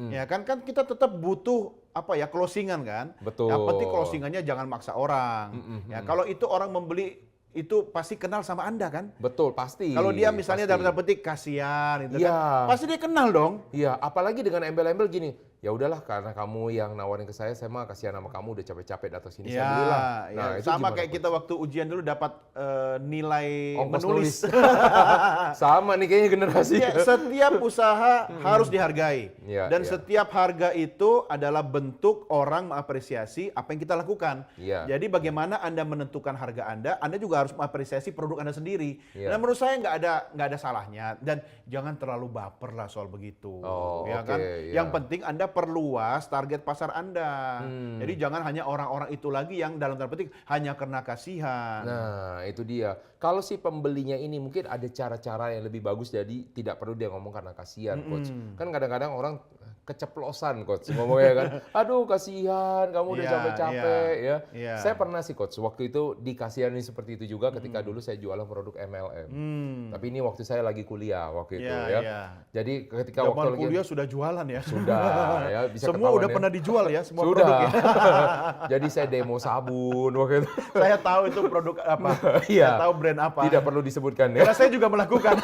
Ya kan kita tetap butuh apa ya closingan kan. Betul. Yang penting closingannya jangan maksa orang. Ya, kalau itu orang membeli itu pasti kenal sama Anda kan. Betul, pasti. Kalau dia misalnya pasti. dalam petik kasihan gitu Iya. kan, pasti dia kenal dong. Iya, apalagi dengan embel-embel gini. Ya udahlah karena kamu yang nawarin ke saya mah kasihan sama kamu udah capek-capek datang sini saya belilah. Ya, itu sama gimana, kayak Coach? kita waktu ujian dulu dapat nilai Ongkos menulis. Sama nih kayaknya generasi. Ya, setiap usaha harus dihargai. Iya, Dan iya. setiap harga itu adalah bentuk orang mengapresiasi apa yang kita lakukan. Iya. Jadi bagaimana Anda menentukan harga Anda juga harus mengapresiasi produk Anda sendiri. Iya. Dan menurut saya nggak ada salahnya. Dan jangan terlalu baper lah soal begitu. Oh, ya oke, kan? iya. Yang penting Anda perluas target pasar Anda. Jadi jangan hanya orang-orang itu lagi yang dalam tanda petik hanya karena kasihan. Nah, itu dia. Kalau si pembelinya ini mungkin ada cara-cara yang lebih bagus, jadi tidak perlu dia ngomong karena kasihan, Coach. Kan kadang-kadang orang keceplosan, Coach, ngomongnya kan, aduh kasihan, kamu udah Iya, capek-capek ya. iya. Saya pernah sih, Coach, waktu itu dikasihani seperti itu juga ketika dulu saya jualan produk MLM. Tapi ini waktu saya lagi kuliah waktu itu Iya, ya. iya. Jadi ketika Zaman waktu lagi kuliah sudah jualan ya. sudah ya bisa Semua ketahuan udah ya. pernah dijual ya, semua Sudah. produk ya. Jadi saya demo sabun waktu itu. Saya tahu itu produk apa. Iya. Saya tahu brand apa. Tidak perlu disebutkan ya. Karena saya juga melakukan.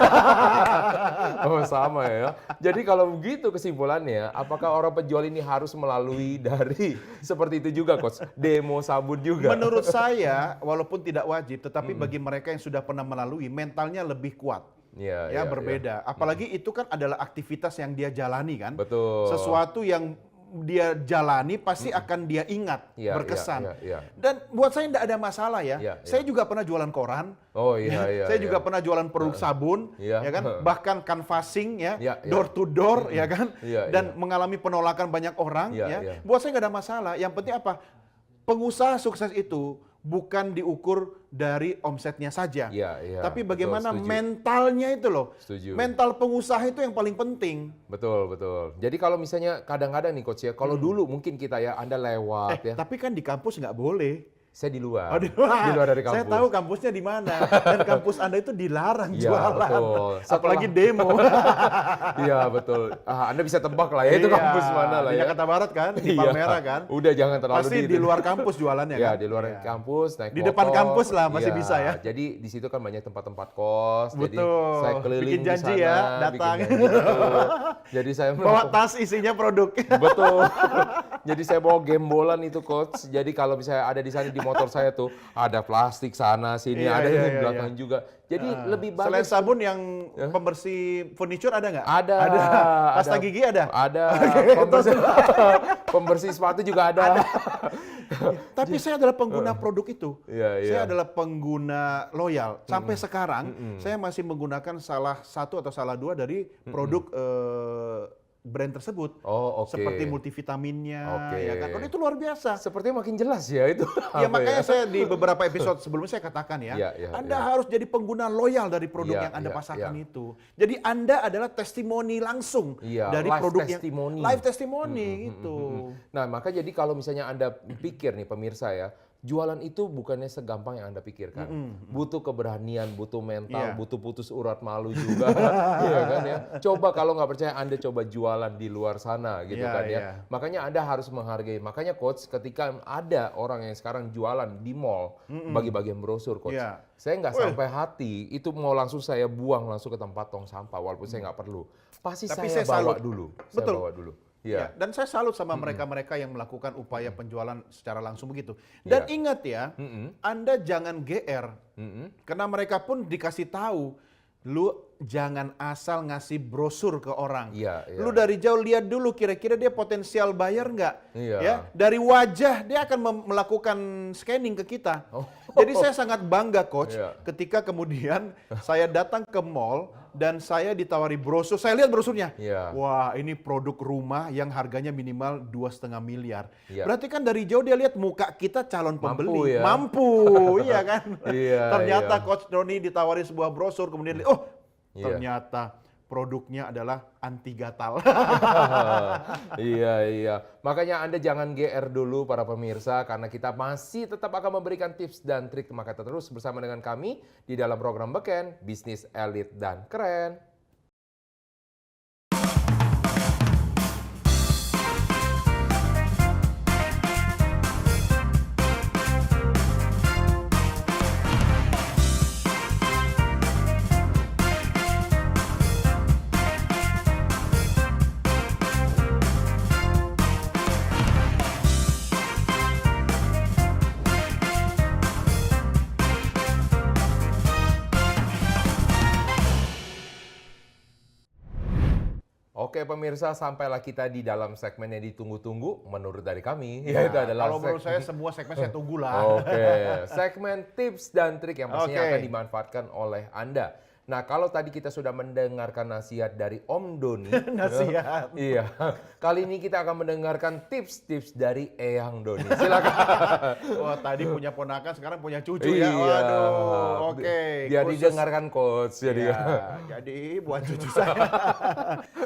Oh sama ya. Jadi kalau begitu kesimpulannya, apakah orang penjual ini harus melalui dari seperti itu juga, Coach? Demo sabun juga. Menurut saya, walaupun tidak wajib, tetapi bagi mereka yang sudah pernah melalui, mentalnya lebih kuat. Ya, Ya, berbeda. Apalagi itu kan adalah aktivitas yang dia jalani kan. Betul. Sesuatu yang dia jalani pasti akan dia ingat, Iya, berkesan. iya, iya. Dan buat saya tidak ada masalah ya. Iya, Saya juga pernah jualan koran. Oh iya iya. Saya iya. juga pernah jualan produk sabun, Iya. ya kan, bahkan canvassing ya, Iya, iya. door to door, ya kan, Iya, dan iya. mengalami penolakan banyak orang, Iya, ya. iya. Buat saya nggak ada masalah. Yang penting apa? Pengusaha sukses itu bukan diukur dari omsetnya saja, Iya, iya. tapi Betul, bagaimana setuju. mentalnya itu loh. Setuju. Mental pengusaha itu yang paling penting. Betul betul. Jadi kalau misalnya kadang-kadang nih, Coach ya, kalau dulu mungkin kita ya Anda lewat ya. Tapi kan di kampus nggak boleh. Saya di luar. Oh, di luar. Di luar dari kampus. Saya tahu kampusnya di mana. Dan kampus Anda itu dilarang Iya, jualan. betul. Apalagi demo. Iya betul. Anda bisa tebak lah ya itu Iya, kampus mana lah di ya. Jakarta Barat kan, di Iya. Palmera kan. Udah jangan terlalu Pasti di luar kampus jualannya Ya, kan. di luar Iya. kampus naik Di motor. depan kampus lah masih Iya, bisa ya. Jadi di situ kan banyak tempat-tempat kos. Jadi Betul. saya keliling Bikin janji di sana, ya, datang. bikin janji, betul. Jadi saya Bawa tas isinya produk. betul. Jadi saya bawa gembolan itu, Coach. Jadi kalau misalnya ada di sana di motor saya tuh ada plastik sana sini, Iya, ada iya, yang di iya, belakang juga. Jadi lebih banyak. Selain sabun yang pembersih furniture ada nggak? Ada. Pasta ada. gigi ada? Ada. Pembersih, pembersih sepatu juga ada. Tapi saya adalah pengguna produk itu. Iya, iya. Saya adalah pengguna loyal. Sampai sekarang saya masih menggunakan salah satu atau salah dua dari produk brand tersebut. Oh, oke. Seperti multivitaminnya, Oke. ya kan? Dan itu luar biasa. Sepertinya makin jelas ya itu. Ya Apa makanya saya di beberapa episode sebelumnya saya katakan ya, Iya, iya, Anda iya. harus jadi pengguna loyal dari produk Iya, yang Anda iya, pasarkan iya. itu. Jadi Anda adalah testimoni langsung Iya, dari live produk testimony. yang live testimoni gitu. Nah, maka jadi kalau misalnya Anda pikir nih pemirsa ya, jualan itu bukannya segampang yang Anda pikirkan. Butuh keberanian, butuh mental, Iya. butuh putus urat malu juga. Iya kan ya. Coba kalau nggak percaya Anda coba jualan di luar sana gitu Iya, kan ya. iya. Makanya Anda harus menghargai. Makanya Coach, ketika ada orang yang sekarang jualan di mall, bagi-bagian brosur Coach. Iya. Saya nggak sampai hati, itu mau langsung saya buang langsung ke tempat tong sampah walaupun saya nggak perlu. Pasti Tapi saya saya bawa salut. dulu. Betul. Saya bawa dulu. Ya, Iya. dan saya salut sama mereka-mereka yang melakukan upaya penjualan secara langsung begitu. Dan Iya. ingat ya, Anda jangan GR. Karena mereka pun dikasih tahu, lu jangan asal ngasih brosur ke orang. Iya, iya. Lu dari jauh lihat dulu kira-kira dia potensial bayar nggak? Iya. Ya, dari wajah dia akan melakukan scanning ke kita. Oh. Jadi saya sangat bangga coach Iya. ketika kemudian saya datang ke mall dan saya ditawari brosur. Saya lihat brosurnya. Iya. Wah, ini produk rumah yang harganya minimal 2,5 miliar. Iya. Berarti kan dari jauh dia lihat muka kita calon Mampu pembeli. ya. Mampu, iya kan? Iya, Ternyata iya. Coach Doni ditawari sebuah brosur, kemudian lihat, oh Iya. ternyata produknya adalah anti gatal. Iya, iya. Makanya Anda jangan GR dulu para pemirsa, karena kita masih tetap akan memberikan tips dan trik. Maka terus bersama dengan kami di dalam program Beken, Bisnis Elit dan Keren. Oke pemirsa, sampailah kita di dalam segmen yang ditunggu-tunggu menurut dari kami. Yaitu adalah Kalau menurut saya semua segmen saya tunggu lah. Oke, segmen tips dan trik yang pastinya Oke. akan dimanfaatkan oleh Anda. Nah, kalau tadi kita sudah mendengarkan nasihat dari Om Doni. Nasihat. Iya. Kali ini kita akan mendengarkan tips-tips dari Eyang Doni. Silakan. Wah, tadi punya ponakan, sekarang punya cucu Iya. ya. Waduh, oke. Biar Khusus- didengarkan coach. Jadi Ya, jadi buat cucu saya.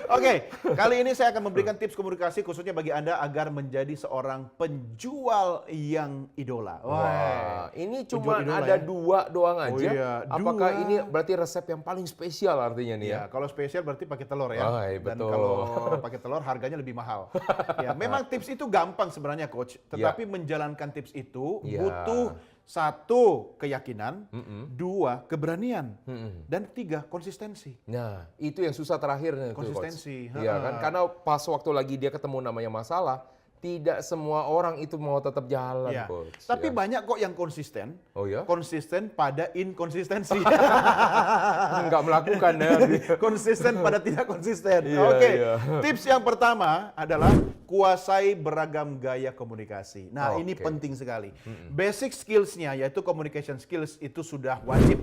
Oke, kali ini saya akan memberikan tips komunikasi khususnya bagi Anda agar menjadi seorang penjual yang idola. Wah, ini penjual cuma idola ada ya? 2 doang aja. Oh iya, Apakah 2? ini berarti resep yang paling spesial artinya nih ya? Ya, kalau spesial berarti pakai telur ya. Ah, iya, Dan betul. kalau pakai telur harganya lebih mahal. Ya, memang tips itu gampang sebenarnya coach, tetapi menjalankan tips itu Ya. butuh 1 keyakinan, Mm-mm. 2 keberanian, Mm-mm. dan 3 konsistensi. Nah, itu yang susah terakhirnya tuh, Coach. Konsistensi, Iya kan? Karena pas waktu lagi dia ketemu namanya masalah, tidak semua orang itu mau tetap jalan, Ya. Coach. Tapi ya. banyak kok yang konsisten. Oh ya? Konsisten pada inkonsistensi. Nggak melakukan ya. Konsisten pada tidak konsisten. Iya, Oke, iya. tips yang pertama adalah kuasai beragam gaya komunikasi. Nah, ini Oke. penting sekali. Basic skills-nya yaitu communication skills itu sudah wajib.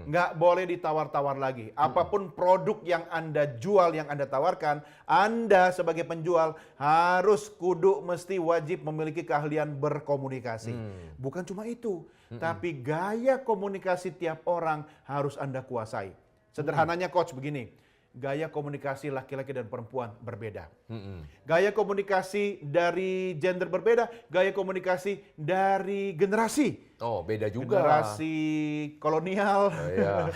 Nggak boleh ditawar-tawar lagi. Apapun produk yang Anda jual, yang Anda tawarkan, Anda sebagai penjual harus kudu mesti wajib memiliki keahlian berkomunikasi. Bukan cuma itu, tapi gaya komunikasi tiap orang harus Anda kuasai. Sederhananya coach begini, gaya komunikasi laki-laki dan perempuan berbeda. Gaya komunikasi dari gender berbeda, gaya komunikasi dari generasi. Oh, beda juga. Generasi kolonial, iya.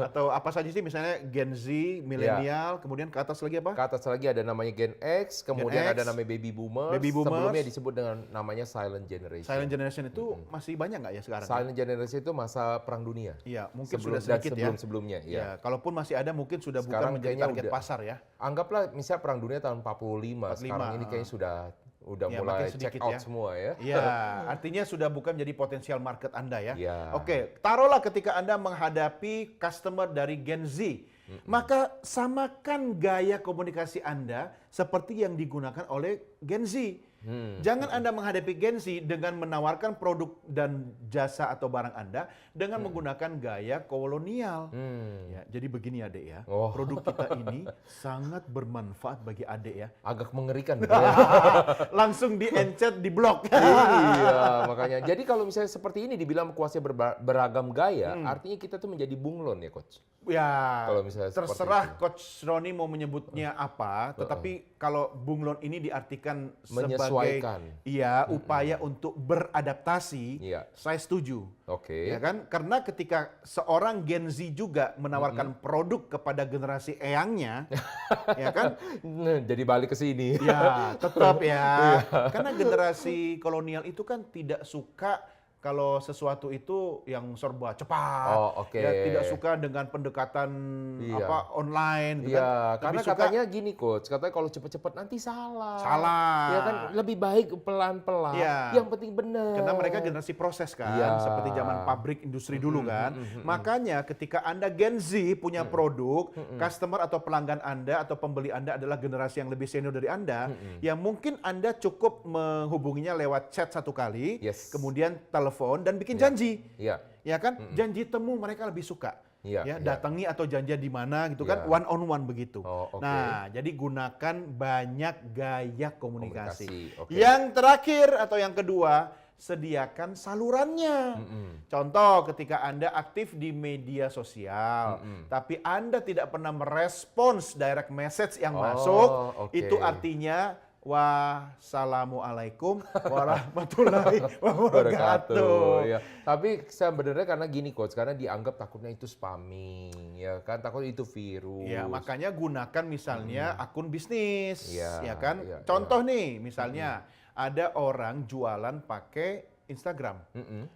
atau apa saja sih, misalnya Gen Z, milenial, kemudian ke atas lagi apa? Ke atas lagi ada namanya Gen X, kemudian Gen X, ada namanya Baby Boomers. Baby Boomers. Sebelumnya disebut dengan namanya Silent Generation. Silent generation itu masih banyak nggak ya sekarang? Silent Generation itu masa Perang Dunia. Iya, mungkin Sebelum, sudah dan sedikit ya. sebelum-sebelumnya. Ya, Ya. kalaupun masih ada mungkin sudah Sekarang bukan menjadi kayaknya target udah- pasar ya. Anggaplah misalnya Perang Dunia tahun 45. Sekarang ini kayaknya sudah Ya, mulai makin check sedikit out ya. semua ya. Iya, artinya sudah bukan menjadi potensial market Anda ya. Iya. Oke, taruhlah ketika Anda menghadapi customer dari Gen Z, maka samakan gaya komunikasi Anda seperti yang digunakan oleh Gen Z. Jangan Anda menghadapi Gen Z dengan menawarkan produk dan jasa atau barang Anda dengan menggunakan gaya kolonial. Ya, jadi begini adik ya, Oh. produk kita ini sangat bermanfaat bagi adik ya. Agak mengerikan. Langsung di-encet, di-block. Iya, makanya. Jadi kalau misalnya seperti ini dibilang kuasai beragam gaya, artinya kita tuh menjadi bunglon ya, Coach. Ya, Kalau misalnya seperti terserah itu. Coach Roni mau menyebutnya apa, tetapi kalau bunglon ini diartikan sebagai Menyesuaikan. upaya untuk beradaptasi, Iya. saya setuju. Oke. Ya kan? Karena ketika seorang Gen Z juga menawarkan produk kepada generasi eyangnya, ya kan? Nah, jadi balik ke sini. Ya, tetap ya. Karena generasi kolonial itu kan tidak suka kalau sesuatu itu yang serba cepat. Oh, oke. Ya, tidak suka dengan pendekatan Iya. online gitu Iya, kan. karena Lebih suka katanya gini Coach, katanya kalau cepet-cepet nanti salah. Salah. Ya kan lebih baik pelan-pelan, Iya. yang penting benar. karena mereka generasi proses kan, Iya. seperti zaman pabrik industri dulu kan. Makanya ketika Anda Gen Z punya produk, customer atau pelanggan Anda atau pembeli Anda adalah generasi yang lebih senior dari Anda, yang mungkin Anda cukup menghubunginya lewat chat 1 kali, Yes. kemudian telepon dan bikin janji. Iya. Ya kan? Janji temu mereka lebih suka. Iya, Ya, iya. datangi atau janjian di mana gitu kan, Iya. one on one begitu. Oh, oke. Nah, jadi gunakan banyak gaya komunikasi. Komunikasi, oke. Yang terakhir atau yang kedua, sediakan salurannya. Contoh ketika Anda aktif di media sosial, tapi Anda tidak pernah merespons direct message yang masuk, oke. itu artinya wassalamualaikum warahmatullahi wabarakatuh. Ya. Tapi sebenarnya karena gini Coach, karena dianggap takutnya itu spamming, ya kan, takut itu virus. Ya, makanya gunakan misalnya akun bisnis, Iya, ya kan? iya, Contoh nih, misalnya ada orang jualan pakai Instagram,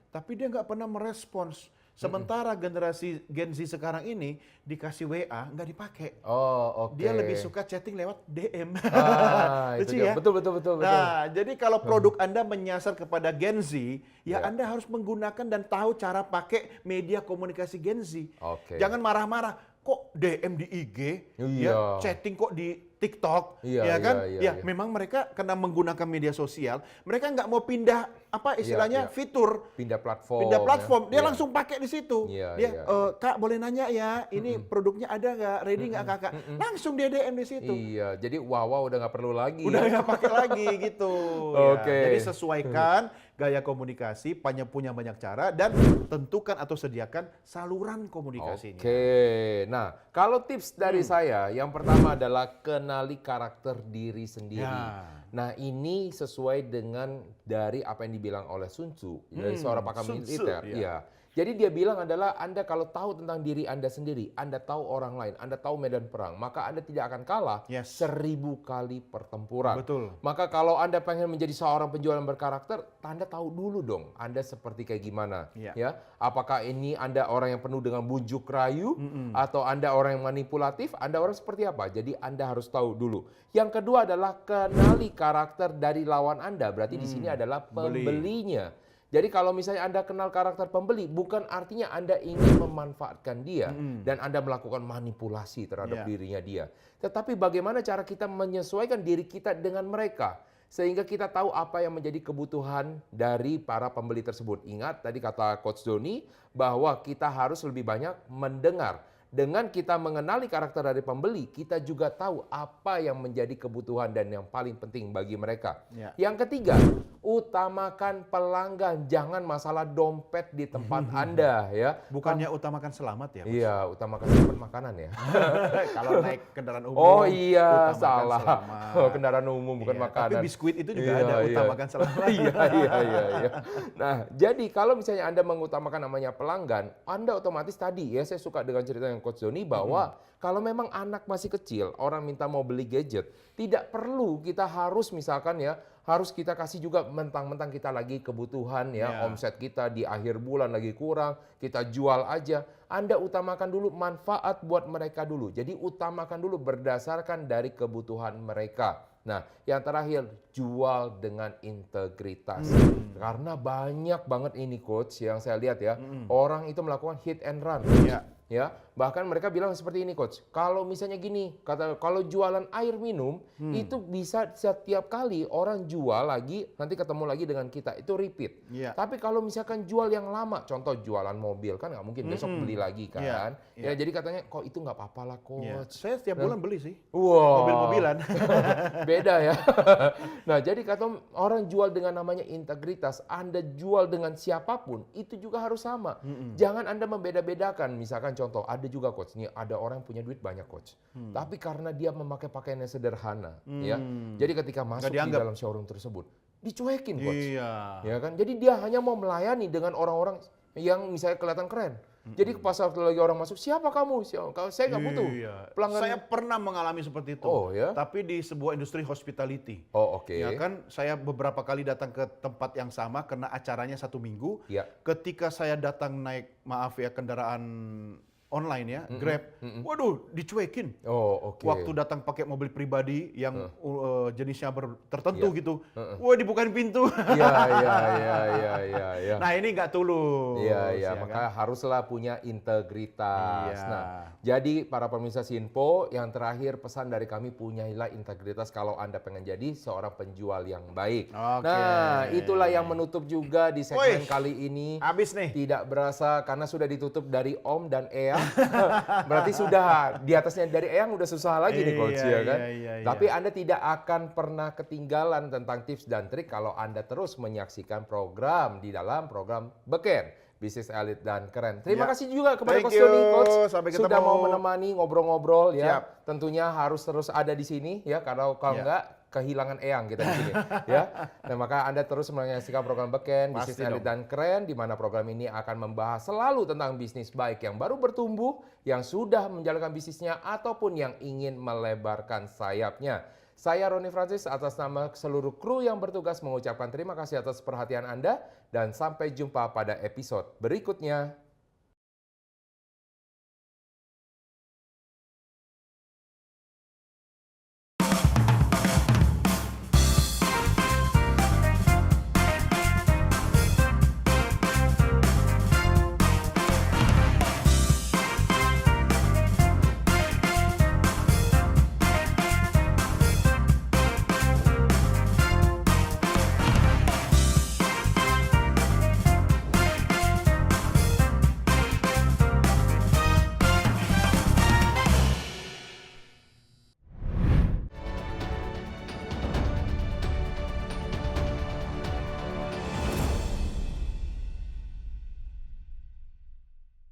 tapi dia nggak pernah merespons. Sementara generasi Gen Z sekarang ini dikasih WA nggak dipakai. Oh, oke. Dia lebih suka chatting lewat DM. Itu Lucu dia. ya? Betul. Nah, jadi kalau produk Anda menyasar kepada Gen Z, ya Anda harus menggunakan dan tahu cara pakai media komunikasi Gen Z. Oke. Jangan marah-marah. kok DM di IG, Iya. ya chatting kok di TikTok, Iya, ya kan? iya, Ya iya. memang mereka karena menggunakan media sosial, mereka nggak mau pindah apa istilahnya iya. fitur. Pindah platform. Pindah platform, dia Iya. langsung pakai di situ. Iya, Dia, iya, Kak boleh nanya ya, ini produknya ada nggak, ready nggak kakak? Langsung dia DM di situ. Iya, jadi Wawa udah nggak perlu lagi. Udah ya. nggak pakai lagi gitu. Ya, Oke. jadi sesuaikan gaya komunikasi, punya banyak cara dan tentukan atau sediakan saluran komunikasinya. Oke, nah kalau tips dari saya, yang pertama adalah kenali karakter diri sendiri. Ya. Nah ini sesuai dengan dari apa yang dibilang oleh Sun Tzu, dari seorang pakar Sun Tzu, militer. ya. Iya. Jadi dia bilang adalah Anda kalau tahu tentang diri Anda sendiri, Anda tahu orang lain, Anda tahu medan perang, maka Anda tidak akan kalah Yes. 1000 kali pertempuran. Betul. Maka kalau Anda pengen menjadi seorang penjual yang berkarakter, Anda tahu dulu dong Anda seperti kayak gimana. Iya. Ya, apakah ini Anda orang yang penuh dengan bujuk rayu atau Anda orang yang manipulatif, Anda orang seperti apa? Jadi Anda harus tahu dulu. Yang kedua adalah kenali karakter dari lawan Anda. Berarti di sini adalah pembelinya. Jadi kalau misalnya Anda kenal karakter pembeli, bukan artinya Anda ingin memanfaatkan dia dan Anda melakukan manipulasi terhadap Iya. dirinya dia. Tetapi bagaimana cara kita menyesuaikan diri kita dengan mereka sehingga kita tahu apa yang menjadi kebutuhan dari para pembeli tersebut. Ingat tadi kata Coach Doni bahwa kita harus lebih banyak mendengar. Dengan kita mengenali karakter dari pembeli, kita juga tahu apa yang menjadi kebutuhan dan yang paling penting bagi mereka. Ya. Yang ketiga, utamakan pelanggan, jangan masalah dompet di tempat Anda ya. Bukannya utamakan selamat ya, Mas? Iya, utamakan dapat makanan ya. Kalau naik kendaraan umum. Oh iya, utamakan salah. selamat. Oh, kendaraan umum bukan Iya, makanan. Tapi biskuit itu juga Iya, ada, iya. utamakan selamat. Iya. Nah, jadi kalau misalnya Anda mengutamakan namanya pelanggan, Anda otomatis tadi ya, saya suka dengan cerita yang Coach Doni bahwa kalau memang anak masih kecil, orang minta mau beli gadget, tidak perlu kita harus misalkan ya, harus kita kasih juga mentang-mentang kita lagi kebutuhan ya, Ya. omset kita di akhir bulan lagi kurang, kita jual aja. Anda utamakan dulu manfaat buat mereka dulu. Jadi utamakan dulu berdasarkan dari kebutuhan mereka. Nah, yang terakhir, jual dengan integritas. Karena banyak banget ini coach yang saya lihat ya, orang itu melakukan hit and run. Ya. Ya, bahkan mereka bilang seperti ini coach. Kalau misalnya gini, kata kalau jualan air minum itu bisa setiap kali orang jual lagi nanti ketemu lagi dengan kita itu repeat. Iya. Tapi kalau misalkan jual yang lama, contoh jualan mobil kan nggak mungkin besok beli lagi kan. Iya, Ya jadi katanya kok itu nggak apa-apa lah Iya. coach. Saya setiap bulan beli sih. Wow. Mobil-mobilan. Beda ya. Nah, jadi kata orang jual dengan namanya integritas, Anda jual dengan siapapun, itu juga harus sama. Jangan Anda membeda-bedakan. Misalkan contoh, ada juga coach, nih ada orang yang punya duit banyak coach. Tapi karena dia memakai pakaian yang sederhana, ya. Jadi ketika masuk di dianggap. dalam showroom tersebut, dicuekin coach. Iya. Ya kan? Jadi dia hanya mau melayani dengan orang-orang yang misalnya kelihatan keren. Jadi pas waktu lagi orang masuk, siapa kamu? Kalau saya nggak butuh Iya. pelanggan. Saya pernah mengalami seperti itu. Oh, ya? Tapi di sebuah industri hospitality. Oh, oke. Ya kan, saya beberapa kali datang ke tempat yang sama karena acaranya 1 minggu. Ya. Ketika saya datang naik, maaf ya, kendaraan online ya, Grab, waduh, dicuekin. Oh, oke. Waktu datang pakai mobil pribadi yang jenisnya tertentu Iya. gitu, wah dibukain pintu. Iya. Nah ini nggak tulus. Iya, ya maka kan? haruslah punya integritas. Iya. Nah, jadi para pemirsa Sinpo, yang terakhir pesan dari kami, punyailah integritas kalau Anda pengen jadi seorang penjual yang baik. Oke. Nah, itulah yang menutup juga di segmen Wih, kali ini. Habis nih. Tidak berasa karena sudah ditutup dari Om dan Eyang. Berarti sudah di atasnya dari Eyang udah susah lagi nih coach ya kan. Iya. Tapi Anda tidak akan pernah ketinggalan tentang tips dan trik kalau Anda terus menyaksikan program di dalam program Beken, Bisnis Elit dan Keren. Terima Ya. kasih juga kepada Thank Coach Doni, you. Coach. Sampai Sudah ketemu. mau menemani ngobrol-ngobrol ya. Siap. Tentunya harus terus ada di sini ya, karena kalau Ya. enggak kehilangan Eyang kita di sini ya. Nah, maka Anda terus menyaksikan program Beken, Bisnis Pasti Elit dan Keren, di mana program ini akan membahas selalu tentang bisnis baik yang baru bertumbuh, yang sudah menjalankan bisnisnya, ataupun yang ingin melebarkan sayapnya. Saya Roni Francis atas nama seluruh kru yang bertugas mengucapkan terima kasih atas perhatian Anda dan sampai jumpa pada episode berikutnya.